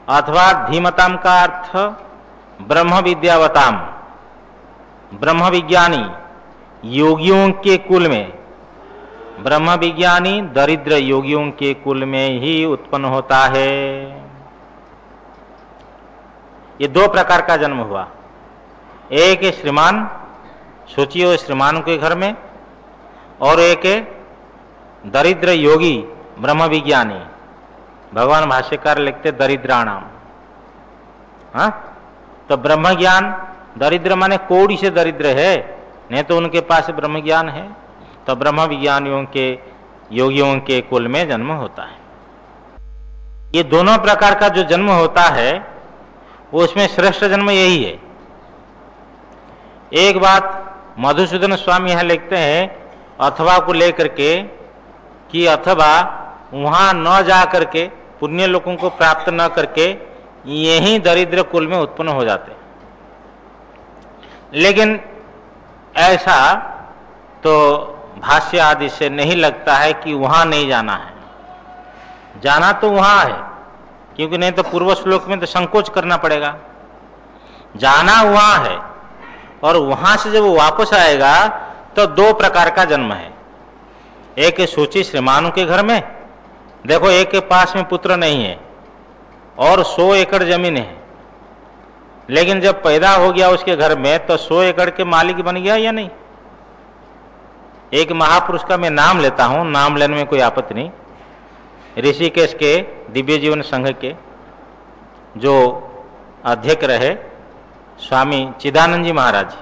अथवा धीमताम का अर्थ ब्रह्म विद्यावताम, ब्रह्म विज्ञानी योगियों के कुल में, ब्रह्म विज्ञानी दरिद्र योगियों के कुल में ही उत्पन्न होता है। ये दो प्रकार का जन्म हुआ, एक है श्रीमान सोचिए श्रीमान के घर में, और एक है दरिद्र योगी ब्रह्म विज्ञानी। भगवान भाष्यकार लिखते दरिद्राणाम, हाँ तो ब्रह्म ज्ञान, दरिद्र माने कोड़ी से दरिद्र है, नहीं तो उनके पास ब्रह्म ज्ञान है, तो ब्रह्म विज्ञानियों के योगियों के कुल में जन्म होता है। ये दोनों प्रकार का जो जन्म होता है उसमें श्रेष्ठ जन्म यही है। एक बात मधुसूदन स्वामी यहां लिखते हैं अथवा को लेकर के, कि अथवा वहां न जा करके पुण्य लोगों को प्राप्त न करके यही दरिद्र कुल में उत्पन्न हो जाते, लेकिन ऐसा तो भाष्य आदि से नहीं लगता है कि वहां नहीं जाना है। जाना तो वहां है, क्योंकि नहीं तो पूर्व श्लोक में तो संकोच करना पड़ेगा। जाना वहां है, और वहां से जब वो वापस आएगा तो दो प्रकार का जन्म है। एक है सूची श्रीमानों के घर में, देखो एक के पास में पुत्र नहीं है और 100 एकड़ जमीन है, लेकिन जब पैदा हो गया उसके घर में तो 100 एकड़ के मालिक बन गया या नहीं? एक महापुरुष का मैं नाम लेता हूं, नाम लेने में कोई आपत्ति नहीं, ऋषिकेश के दिव्य जीवन संघ के जो अध्यक्ष रहे स्वामी चिदानंद जी महाराज,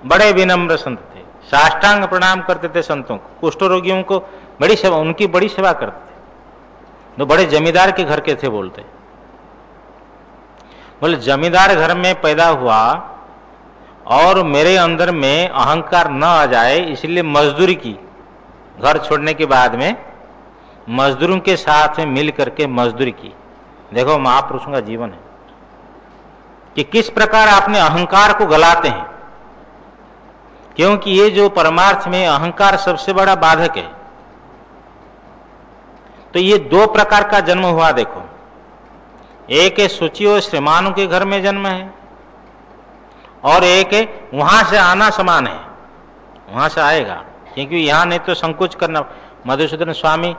बड़े विनम्र संत थे, साष्टांग प्रणाम करते थे संतों को, कुष्ठ रोगियों को बड़ी सेवा, उनकी बड़ी सेवा करते थे। तो बड़े जमींदार के घर के थे, बोलते बोले जमींदार घर में पैदा हुआ और मेरे अंदर में अहंकार न आ जाए इसलिए मजदूरी की, घर छोड़ने के बाद में मजदूरों के साथ में मिल करके मजदूरी की। देखो महापुरुषों का जीवन है कि किस प्रकार आपने अहंकार को गलाते हैं, क्योंकि ये जो परमार्थ में अहंकार सबसे बड़ा बाधक है। तो ये दो प्रकार का जन्म हुआ देखो, एक है शुचि और श्रीमानों के घर में जन्म है, और एक है वहां से आना समान है, वहां से आएगा, क्योंकि यहां नहीं तो संकोच करना। मधुसूदन स्वामी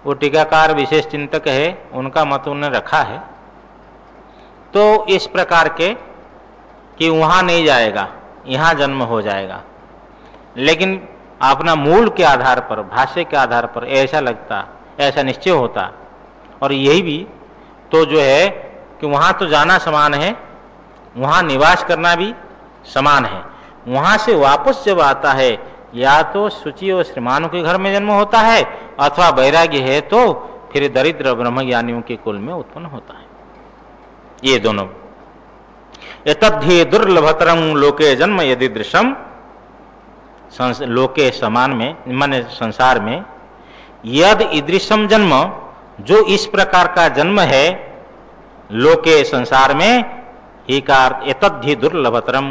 वो टीकाकार विशेष चिंतक है, उनका मत उन्होंने रखा है। तो इस प्रकार के कि वहां नहीं जाएगा, यहां जन्म हो जाएगा, लेकिन अपना मूल के आधार पर, भाष्य के आधार पर ऐसा लगता, ऐसा निश्चय होता। और यही भी तो जो है कि वहां तो जाना समान है, वहां निवास करना भी समान है। वहां से वापस जब आता है, या तो शुचि और श्रीमानों के घर में जन्म होता है, अथवा वैराग्य है तो फिर दरिद्र ब्रह्मज्ञानियों के कुल में उत्पन्न होता है। ये दोनों एतद्धि दुर्लभतरं लोके जन्म यदि दृश्यम, लोके समान में माने संसार में, यद ईदृशम जन्म, जो इस प्रकार का जन्म है लोके संसार में, ही का एतद्धि दुर्लभतरम,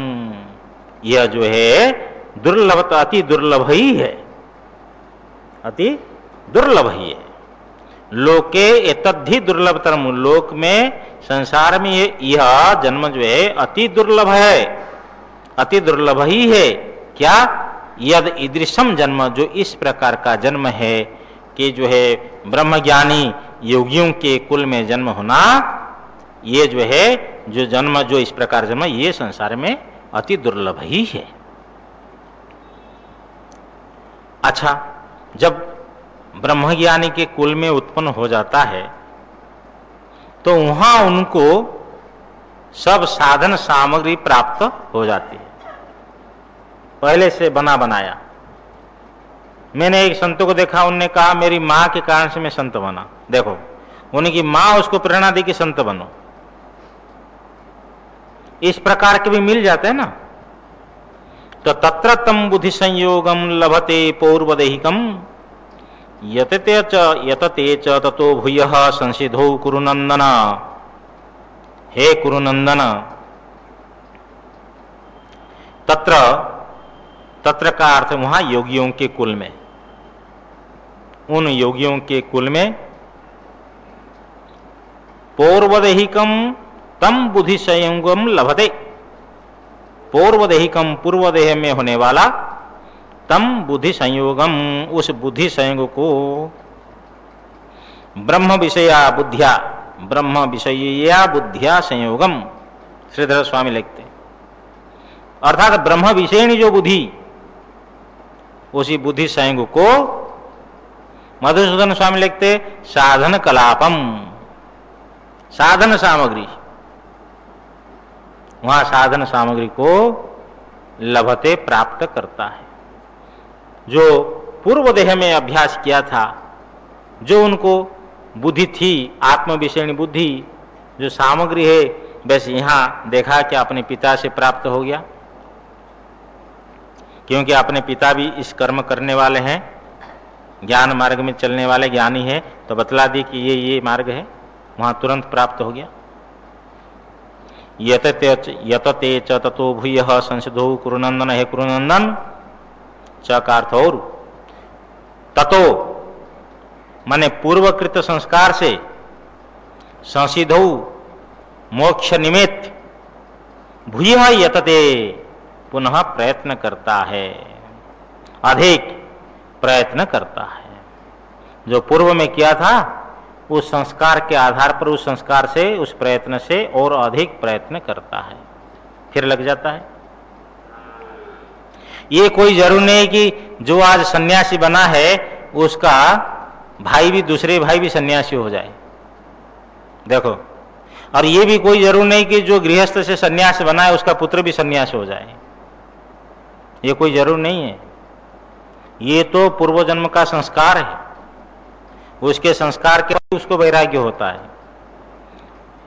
यह जो है दुर्लभ, अति दुर्लभ ही है, अति दुर्लभ ही है। लोके एतद्धि दुर्लभतरम, लोक में संसार में यह जन्म जो है अति दुर्लभ है, अति दुर्लभ ही है। क्या? यद ईदृशम जन्म, जो इस प्रकार का जन्म है कि जो है ब्रह्मज्ञानी योगियों के कुल में जन्म होना, ये जो है जो जन्म, जो इस प्रकार जन्म, ये संसार में अति दुर्लभ ही है। अच्छा, जब ब्रह्मज्ञानी के कुल में उत्पन्न हो जाता है तो वहां उनको सब साधन सामग्री प्राप्त हो जाती है, पहले से बना बनाया। मैंने एक संतों को देखा, उनने कहा मेरी माँ के कारण से मैं संत बना। देखो, उनकी माँ उसको प्रेरणा दी कि संत बनो। इस प्रकार के भी मिल जाते हैं ना। तो तत्र तम बुद्धि संयोगम लभते पौर्वदेहिकम यतते च ततो भूयः संसिधो कुरुनंदन। हे कुरुनंदन, तत्र, तत्र का अर्थ वहां योगियों के कुल में, उन योगियों के कुल में पौर्वदेहिकम तम बुद्धि संयोगम लभते, पौर्वदेहिकम पूर्वदेह में होने वाला, तम बुद्धि संयोगम उस बुद्धि संयोग को, ब्रह्म विषया बुद्धिया, ब्रह्म विषया बुद्धिया संयोगम, श्रीधर स्वामी लिखते, अर्थात ब्रह्म विषयणी जो बुद्धि, उसी बुद्धि संयोग को मधुसूदन स्वामी लिखते साधन कलापम, साधन सामग्री, वहां साधन सामग्री को लभते प्राप्त करता है। जो पूर्व देह में अभ्यास किया था, जो उनको बुद्धि थी, आत्म विषयणी बुद्धि, जो सामग्री है, बस यहां देखा कि अपने पिता से प्राप्त हो गया, क्योंकि अपने पिता भी इस कर्म करने वाले हैं, ज्ञान मार्ग में चलने वाले ज्ञानी है, तो बतला दी कि ये मार्ग है, वहां तुरंत प्राप्त हो गया। यतते च ततो भूयः संसिधो कुरुनंदन, हे कुरुनंदन, च का अर्थ और, ततो माने पूर्वकृत संस्कार से, संसिधो मोक्ष निमित्त, भूयः यतते पुनः प्रयत्न करता है, अधिक प्रयत्न करता है। जो पूर्व में किया था उस संस्कार के आधार पर, उस संस्कार से, उस प्रयत्न से और अधिक प्रयत्न करता है, फिर लग जाता है। ये कोई जरूर नहीं कि जो आज सन्यासी बना है उसका भाई भी, दूसरे भाई भी सन्यासी हो जाए, देखो। और ये भी कोई जरूर नहीं कि जो गृहस्थ से सन्यास बना है उसका पुत्र भी सन्यास हो जाए, ये कोई जरूर नहीं है। ये तो पूर्व जन्म का संस्कार है, उसके संस्कार के बाद उसको वैराग्य होता है।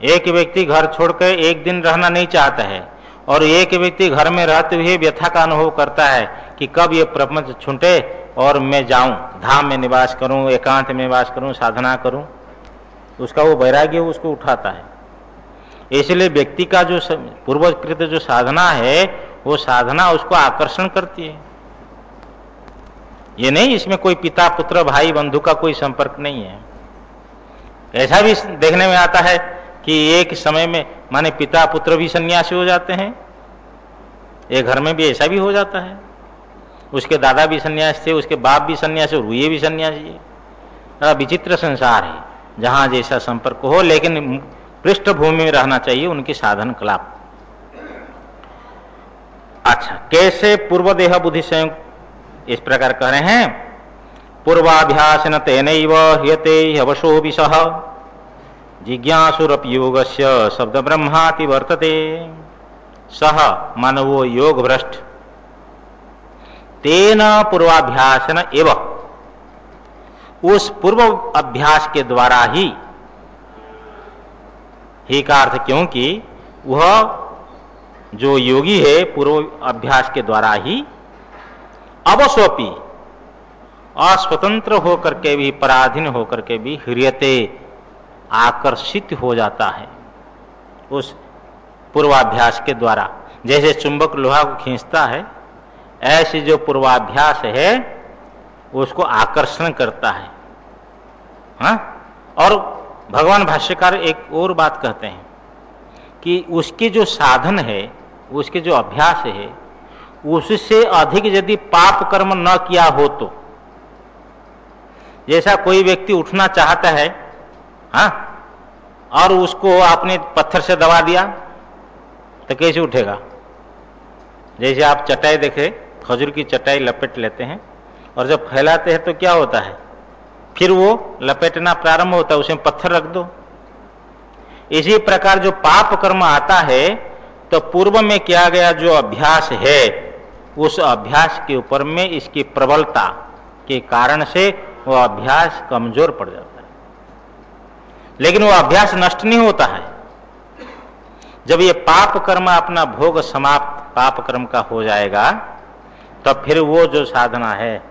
एक व्यक्ति घर छोड़कर एक दिन रहना नहीं चाहता है, और एक व्यक्ति घर में रहते हुए व्यथा का अनुभव करता है कि कब ये प्रपंच छूटे और मैं जाऊं, धाम में निवास करूं, एकांत में निवास करूं, साधना करूं, उसका वो वैराग्य उसको उठाता है। इसलिए व्यक्ति का जो पूर्वकृत जो साधना है, वो साधना उसको आकर्षण करती है। ये नहीं इसमें कोई पिता पुत्र भाई बंधु का कोई संपर्क नहीं है। ऐसा भी देखने में आता है कि एक समय में माने पिता पुत्र भी सन्यासी हो जाते हैं। एक घर में भी ऐसा भी हो जाता है, उसके दादा भी सन्यासी थे, उसके बाप भी सन्यासी और ये भी सन्यासी है। बड़ा विचित्र संसार है जहाँ जैसा संपर्क हो, लेकिन पृष्ठभूमि में रहना चाहिए उनकी साधन कला। अच्छा, कैसे पूर्व देह बुद्धि संयुक्त, इस प्रकार कह रहे हैं पूर्वाभ्यासन तेनैव ह्यते ह्यवशो विषः जिज्ञासुरपि योगस्य शब्द ब्रह्माति वर्तते। सह मानवो योग भ्रष्ट तेन पूर्वाभ्यासन एव, उस पूर्व अभ्यास के द्वारा ही का अर्थ, क्योंकि वह जो योगी है पूर्व अभ्यास के द्वारा ही अवसोपी अस्वतंत्र होकर के भी, पराधीन होकर के भी ह्रियते आकर्षित हो जाता है उस पूर्वाभ्यास के द्वारा। जैसे चुंबक लोहा को खींचता है, ऐसे जो पूर्वाभ्यास है उसको आकर्षण करता है। हाँ? और भगवान भाष्यकार एक और बात कहते हैं कि उसके जो साधन है, उसके जो अभ्यास है, उससे अधिक यदि पाप कर्म न किया हो तो, जैसा कोई व्यक्ति उठना चाहता है, हाँ, और उसको आपने पत्थर से दबा दिया तो कैसे उठेगा? जैसे आप चटाई देखे, खजूर की चटाई लपेट लेते हैं और जब फैलाते हैं तो क्या होता है, फिर वो लपेटना प्रारंभ होता है, उसमें पत्थर रख दो। इसी प्रकार जो पाप कर्म आता है तो पूर्व में किया गया जो अभ्यास है, उस अभ्यास के ऊपर में इसकी प्रबलता के कारण से वो अभ्यास कमजोर पड़ जाता है। लेकिन वो अभ्यास नष्ट नहीं होता है। जब ये पाप कर्म अपना भोग समाप्त पाप कर्म का हो जाएगा तब तो फिर वो जो साधना है,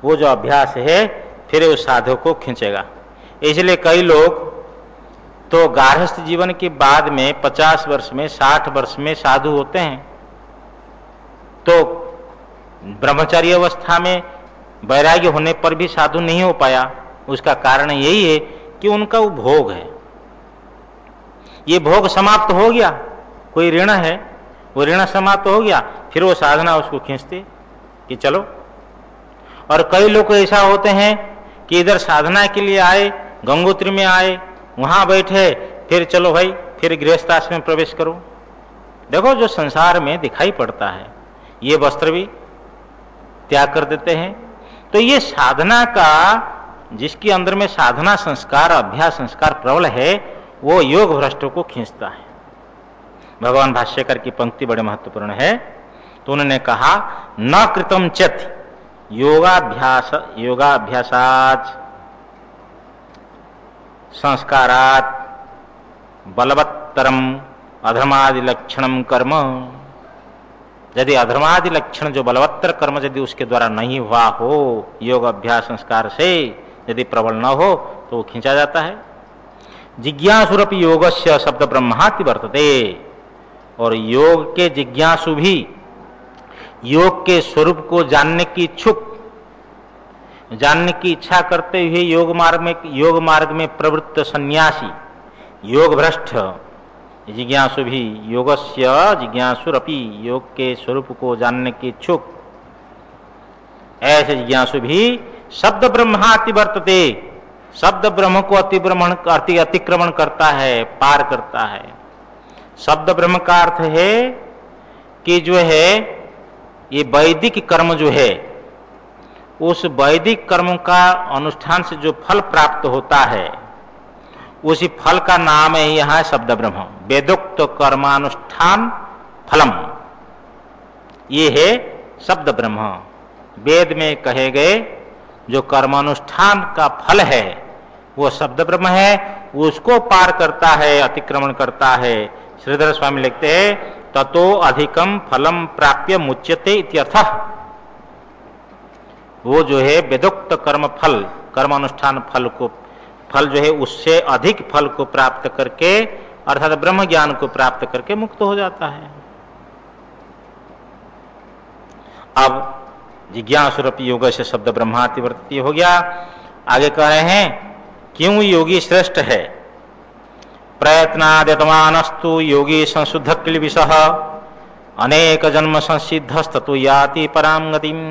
वो जो अभ्यास है, फिर उस साधक को खींचेगा। इसलिए कई लोग तो गार्हस्थ जीवन के बाद में 50 वर्ष में 60 वर्ष में साधु होते हैं, तो ब्रह्मचारी अवस्था में वैराग्य होने पर भी साधु नहीं हो पाया। उसका कारण यही है कि उनका वो भोग है, ये भोग समाप्त हो गया, कोई ऋण है, वो ऋण समाप्त हो गया, फिर वो साधना उसको खींचते कि चलो। और कई लोग ऐसा होते हैं कि इधर साधना के लिए आए, गंगोत्री में आए, वहां बैठे, फिर चलो भाई फिर गृहस्थाश्रम में प्रवेश करो। देखो जो संसार में दिखाई पड़ता है, ये वस्त्र भी त्याग कर देते हैं। तो ये साधना का, जिसके अंदर में साधना संस्कार अभ्यास संस्कार प्रबल है, वो योग भ्रष्टों को खींचता है। भगवान भाष्यकर की पंक्ति बड़े महत्वपूर्ण है। तो उन्होंने कहा न कृतम चेत योगाभ्यासाच संस्कारात बलवत्तरम अधर्मादि लक्षणम कर्म। यदि अधर्मादि लक्षण जो बलवत्तर कर्म यदि उसके द्वारा नहीं हुआ हो, योग अभ्यास संस्कार से यदि प्रबल न हो, तो वो खींचा जाता है। जिज्ञासुरपि योगस्य शब्द ब्रह्माति वर्तते। और योग के जिज्ञासु भी, योग के स्वरूप को जानने की इच्छुक, जानने की इच्छा करते हुए योग मार्ग में प्रवृत्त सन्यासी, योग भ्रष्ट जिज्ञासु भी, योगस्य जिज्ञासुरपि, योग के स्वरूप को जानने की इच्छुक ऐसे जिज्ञासु भी शब्द ब्रह्माति वर्तते, शब्द ब्रह्म को अतिक्रमण करता है, पार करता है। शब्द ब्रह्म का अर्थ है कि जो है ये वैदिक कर्म जो है, उस वैदिक कर्म का अनुष्ठान से जो फल प्राप्त होता है, उसी फल का नाम है यहाँ शब्द ब्रह्म। वेदोक्त कर्मानुष्ठान फलम, ये है शब्द ब्रह्म। वेद में कहे गए जो कर्मानुष्ठान का फल है वो शब्द ब्रह्म है, उसको पार करता है, अतिक्रमण करता है। श्रीधर स्वामी लिखते हैं ततो अधिकम फलम प्राप्य मुच्यते इत्यर्थः। वो जो है वेदोक्त कर्म फल, कर्मानुष्ठान फल जो है उससे अधिक फल को प्राप्त करके, अर्थात ब्रह्म ज्ञान को प्राप्त करके मुक्त हो जाता है। अब जिज्ञासुरपि योग से शब्द ब्रह्माति वर्तती हो गया। आगे कह रहे हैं क्यों योगी श्रेष्ठ है। प्रयत्नाद्यतमानस्तु योगी संशुद्ध क्लिविषः अनेक जन्म संसिद्धस्ततो याति परां गतिम्।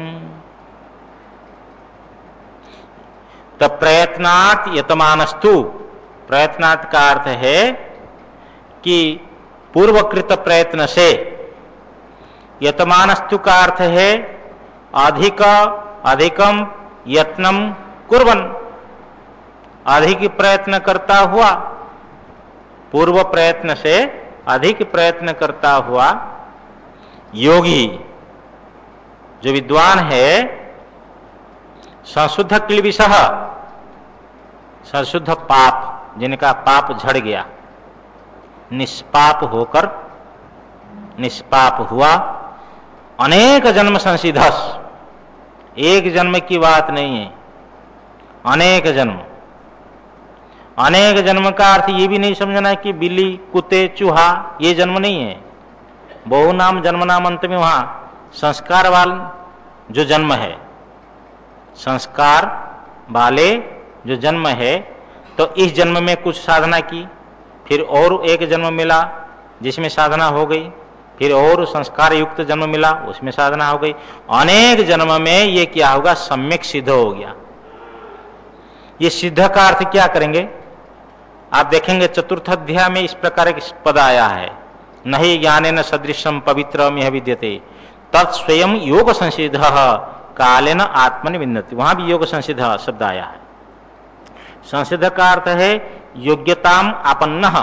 तो प्रयत्नात् यतमानस्तु, प्रयत्नात् का अर्थ है कि पूर्वकृत प्रयत्न से, यतमानस्तु का अर्थ है अधिकम यत्नम कुर्वन्, अधिक प्रयत्न करता हुआ, पूर्व प्रयत्न से अधिक प्रयत्न करता हुआ योगी जो विद्वान है, संशुद्ध क्लिविषः, संशुद्ध पाप, जिनका पाप झड़ गया, निष्पाप होकर, निष्पाप हुआ, अनेक जन्म संसिद्धस, एक जन्म की बात नहीं है, अनेक जन्म। अनेक जन्म का अर्थ ये भी नहीं समझना कि बिल्ली, कुत्ते, चूहा ये जन्म नहीं है। बहुनाम जन्मनाम अंत में वहां संस्कार वाले जो जन्म है, संस्कार वाले जो जन्म है, तो इस जन्म में कुछ साधना की, फिर और एक जन्म मिला जिसमें साधना हो गई, फिर और संस्कार युक्त जन्म मिला उसमें साधना हो गई, अनेक जन्म में ये क्या होगा, सम्यक सिद्ध हो गया। ये सिद्ध का अर्थ क्या करेंगे आप देखेंगे, चतुर्थ अध्याय में इस प्रकार एक पद आया है, नहीं ज्ञानेन सदृशम पवित्रम यह विद्यते तत्स्वयं योग संसिद्ध कालेन आत्मनि विन्दति। वहां भी योग संसिद्ध शब्द आया है। संसिद्ध का अर्थ है योग्यताम आपन्नः,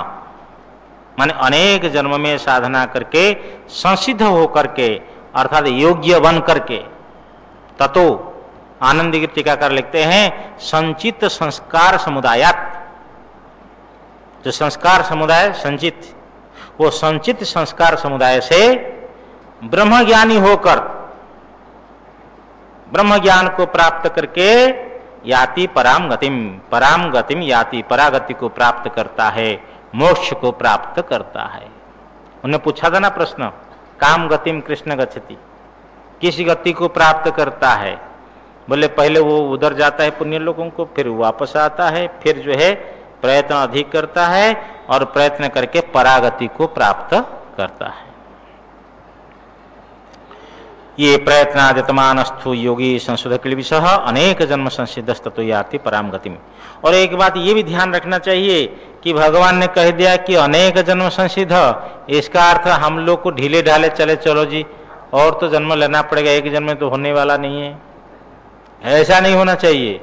माने अनेक जन्म में साधना करके संसिद्ध होकर के, अर्थात योग्य बन करके, ततो आनंद की टीकाकार लिखते हैं संचित संस्कार समुदायात, जो संस्कार समुदाय संचित, वो संचित संस्कार समुदाय से ब्रह्म ज्ञानी होकर, ब्रह्म ज्ञान को प्राप्त करके याति पराम गतिम, पराम गतिम याति, परागति को प्राप्त करता है, मोक्ष को प्राप्त करता है। उन्होंने पूछा था ना प्रश्न, काम गतिम कृष्ण गच्छति, किस गति को प्राप्त करता है? बोले पहले वो उधर जाता है पुण्य लोगों को, फिर वापस आता है, फिर जो है प्रयत्न अधिक करता है और प्रयत्न करके परागति को प्राप्त करता है। ये प्रयत्नादितमानस्थु योगी संशुद्ध क्लिविषः अनेक जन्म संसिद्धस्ततो याति पराम गतिम। और एक बात ये भी ध्यान रखना चाहिए कि भगवान ने कह दिया कि अनेक जन्म संसिद्ध, इसका अर्थ हम लोग को ढीले ढाले चले चलो जी और तो जन्म लेना पड़ेगा, एक जन्म में तो होने वाला नहीं है, ऐसा नहीं होना चाहिए।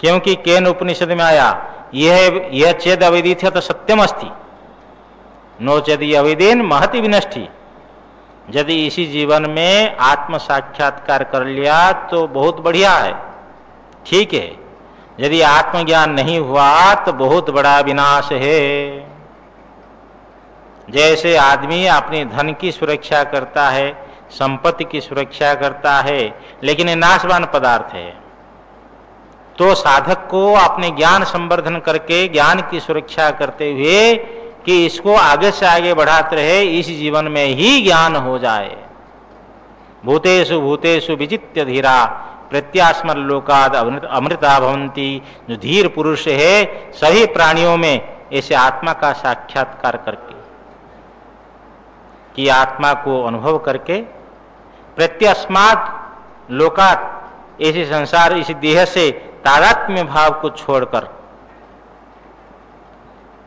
क्योंकि केन उपनिषद में आया, यह चेद अविदित तो सत्यम अस्ति, नो चेद अविदीन महति विनष्टि। यदि इसी जीवन में आत्म साक्षात्कार कर लिया तो बहुत बढ़िया है, ठीक है। यदि आत्मज्ञान नहीं हुआ तो बहुत बड़ा विनाश है। जैसे आदमी अपने धन की सुरक्षा करता है, संपत्ति की सुरक्षा करता है, लेकिन ये नाशवान पदार्थ है, तो साधक को अपने ज्ञान संवर्धन करके ज्ञान की सुरक्षा करते हुए कि इसको आगे से आगे बढ़ाते रहे, इस जीवन में ही ज्ञान हो जाए। भूतेषु भूतेषु विजित्य धीरा प्रत्यास्मर लोकाद अमृता भवंती। जो धीर पुरुष है सभी प्राणियों में ऐसे आत्मा का साक्षात्कार करके, कि आत्मा को अनुभव करके, प्रत्यास्माद लोकात, ऐसे संसार इस देह से तादात्म्य भाव को छोड़कर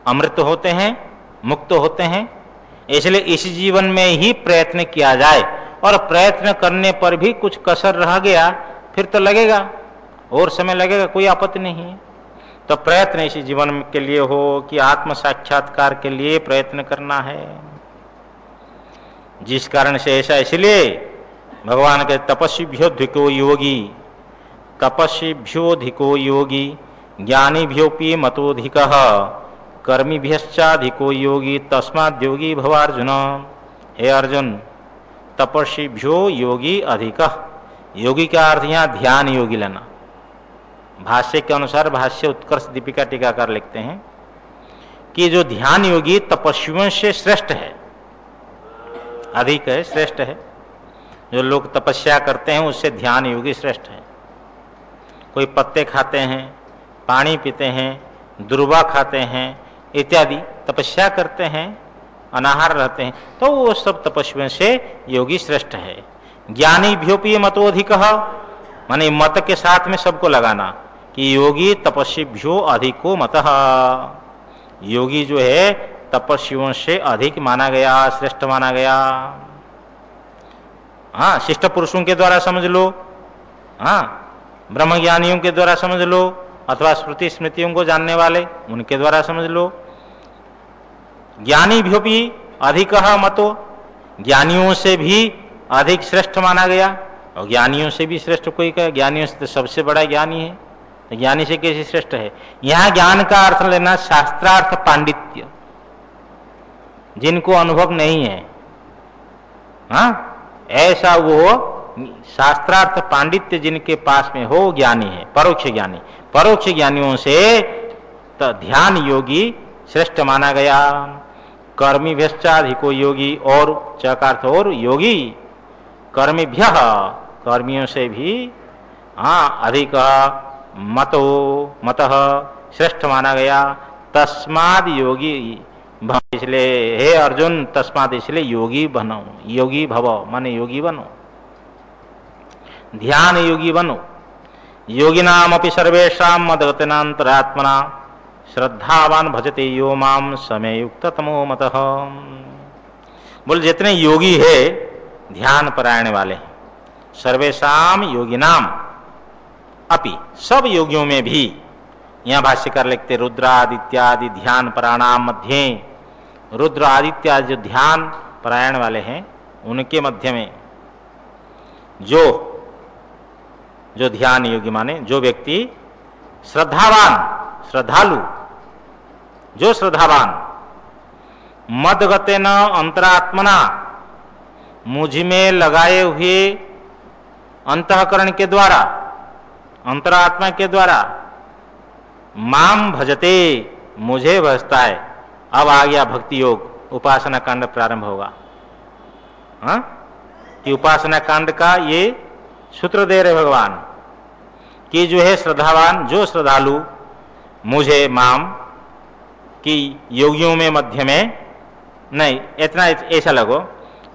अमृत होते हैं, मुक्त होते हैं। इसलिए इस जीवन में ही प्रयत्न किया जाए, और प्रयत्न करने पर भी कुछ कसर रह गया फिर तो लगेगा, और समय लगेगा, कोई आपत्ति नहीं है। तो प्रयत्न इसी जीवन के लिए हो कि आत्म साक्षात्कार के लिए प्रयत्न करना है। जिस कारण से ऐसा, इसलिए भगवान के तपस्वीभ्योऽधिको योगी, तपस्वीभ्योऽधिको योगी ज्ञानीभ्योऽपि मतोऽधिकः कर्मीभ्यश्चाधिको योगी तस्माद् योगी भव अर्जुन। हे अर्जुन, तपस्वीभ्यो योगी अधिकः, योगी का अर्थ यहाँ ध्यान योगी लेना। भाष्य के अनुसार, भाष्य उत्कर्ष दीपिका टीकाकार लिखते हैं कि जो ध्यान योगी तपस्वियों से श्रेष्ठ है, अधिक है, श्रेष्ठ है। जो लोग तपस्या करते हैं उससे ध्यान योगी श्रेष्ठ है। कोई पत्ते खाते हैं, पानी पीते हैं, दुर्वा खाते हैं इत्यादि, तपस्या करते हैं, अनाहार रहते हैं, तो वो सब तपस्वियों से योगी श्रेष्ठ है। ज्ञानी भ्योपी मतोधिकः, माने मत के साथ में सबको लगाना कि योगी तपस्वीभ्यो अधिको मतः, योगी जो है तपस्वियों से अधिक माना गया, श्रेष्ठ माना गया। हाँ, शिष्ट पुरुषों के द्वारा समझ लो, हाँ, ब्रह्मज्ञानियों के द्वारा समझ लो, अथवा श्रुति स्मृतियों को जानने वाले उनके द्वारा समझ लो। ज्ञानी भी अधिकः मतो, ज्ञानियों से भी अधिक श्रेष्ठ माना गया। और ज्ञानियों से भी श्रेष्ठ कोई कहे, ज्ञानियों से तो सबसे बड़ा ज्ञानी है, तो ज्ञानी से कैसे श्रेष्ठ है। यहां ज्ञान का अर्थ लेना शास्त्रार्थ पांडित्य, जिनको अनुभव नहीं है, हाँ, ऐसा वो शास्त्रार्थ पांडित्य जिनके पास में हो ज्ञानी है, परोक्ष ज्ञानी। परोक्ष ज्ञानियों से तो ध्यान योगी श्रेष्ठ माना गया। कर्मी भ्यश्चाधिको योगी, और चकार्थ और योगी, कर्मीभ्य कर्मियों से भी हाँ अधिक मतः श्रेष्ठ माना गया। तस्माद योगी, इसलिए हे अर्जुन, तस्माद इसलिए योगी बनो, योगी भव माने योगी बनो, ध्यान योगी बनो। योगिनाम अपि सर्वेषां मद्गतेनान्तरात्मना श्रद्धावान भजते यो माम समय युक्त तमो मतः। बोल जितने योगी है ध्यान परायण वाले, सर्वेषां योगिनाम अपि, सब योगियों में भी, यहाँ भाष्यकार लिखते रुद्रादित्यादि ध्यान पराणाम मध्य, रुद्र आदित्य जो ध्यान परायण वाले हैं उनके मध्य में जो ध्यान योगी माने जो व्यक्ति श्रद्धावान, श्रद्धालु, जो श्रद्धावान, मदगतेन अंतरात्मना, मुझ में लगाए हुए अंतःकरण के द्वारा, अंतरात्मा के द्वारा, माम भजते, मुझे भजता है। अब आ गया भक्ति योग, उपासना कांड प्रारंभ होगा। हाँ, कि उपासना कांड का ये सूत्र दे रहे भगवान कि जो है श्रद्धावान, जो श्रद्धालु, मुझे माम कि योगियों में मध्य में नहीं, इतना ऐसा लगो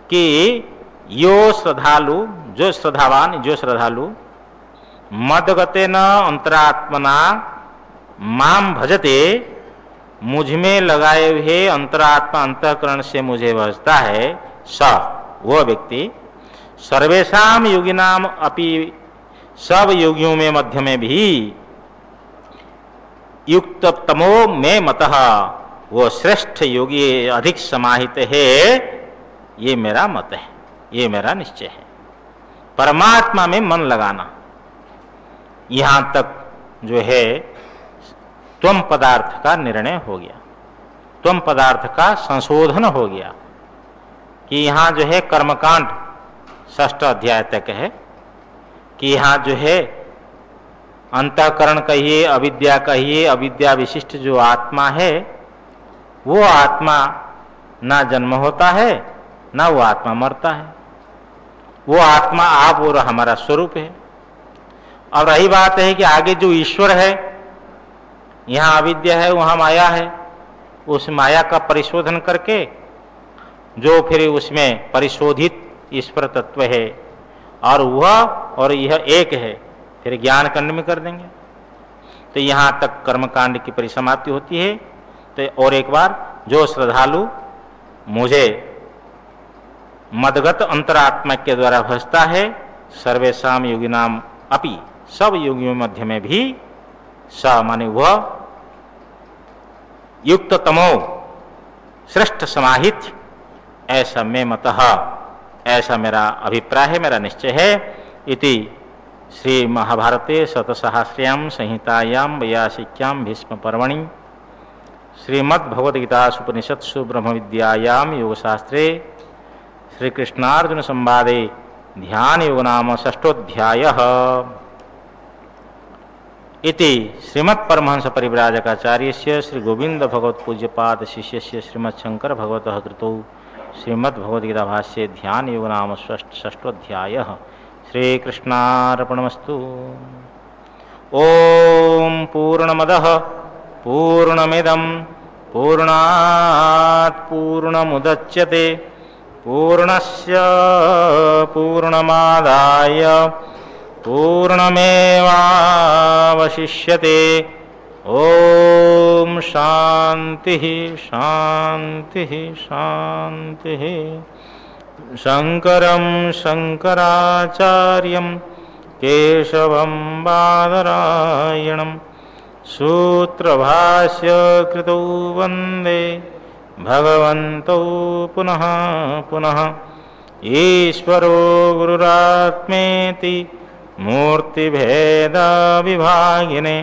कि यो श्रद्धालु, जो श्रद्धावान, जो श्रद्धालु, मदगतेन अंतरात्मना माम भजते, मुझ में लगाए हुए अंतरात्मा अंतःकरण से मुझे भजता है, स वह व्यक्ति, सर्वेषाम योगिनाम अपि, सब योगियों में मध्य में भी, युक्त तमो में मतः, वो श्रेष्ठ योगी अधिक समाहित है, ये मेरा मत है, ये मेरा निश्चय है। परमात्मा में मन लगाना, यहां तक जो है त्वम पदार्थ का निर्णय हो गया, त्वम पदार्थ का संशोधन हो गया कि यहां जो है कर्मकांड 6 अध्याय तक है कि यहाँ जो है अंतःकरण कहिए, अविद्या कहिए, अविद्या विशिष्ट जो आत्मा है, वो आत्मा ना जन्म होता है, ना वो आत्मा मरता है, वो आत्मा आप और हमारा स्वरूप है। और रही बात है कि आगे जो ईश्वर है, यहाँ अविद्या है, वहाँ माया है, उस माया का परिशोधन करके जो फिर उसमें परिशोधित ईश्वर तत्व है, और वह और यह एक है, फिर ज्ञान कांड में कर देंगे। तो यहाँ तक कर्मकांड की परिसमाप्ति होती है। तो और एक बार, जो श्रद्धालु मुझे मदगत अंतरात्मा के द्वारा भजता है, सर्वेषाम योगिनाम अपि, सब योगियों मध्य में भी, स माने वह युक्त तमो, श्रेष्ठ समाहित, ऐसा मैं मतः, ऐसा मेरा अभिप्राय है, मेरा निश्चय है। इति श्री महाभारते शतसहस्र्यां संहितायां वैयासिक्यां भीष्म पर्वणि श्रीमद्भगवद्गीतासु उपनिषत्सु ब्रह्म विद्यायां योगशास्त्रे श्री कृष्णार्जुन संवादे ध्यान योग नाम 6ोऽध्यायः। इति श्रीमत्परमहंस परिव्राजकाचार्यस्य श्री गोविंद भगवत पूज्यपाद शिष्यस्य श्रीमत् शंकर भगवतः कृतौ श्रीमद्भगवद्गीता भाष्ये ध्यान योग नाम षष्ठोऽध्याय। श्रीकृष्णार्पणमस्तु। ओम पूर्णमदः पूर्णमिदं पूर्णात् पूर्णमुदच्यते पूर्णस्य पूर्णमादाय पूर्णमेवावशिष्यते। ओम शांति शांति शांति। शंकरं शंकराचार्यं केशवं बादरायणं सूत्रभाष्य कृतौ वन्दे भगवन्तौ पुनः पुनः। ईश्वरो गुरुरात्मेति मूर्तिभेदविभागिने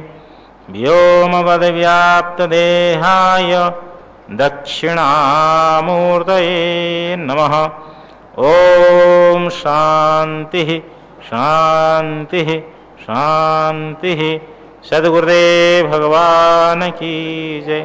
व्योमवद्व्याप्तदेहाय दक्षिणामूर्तये नमः। ओम शांति शांति शांति। सद्गुरुदेव भगवान की जय।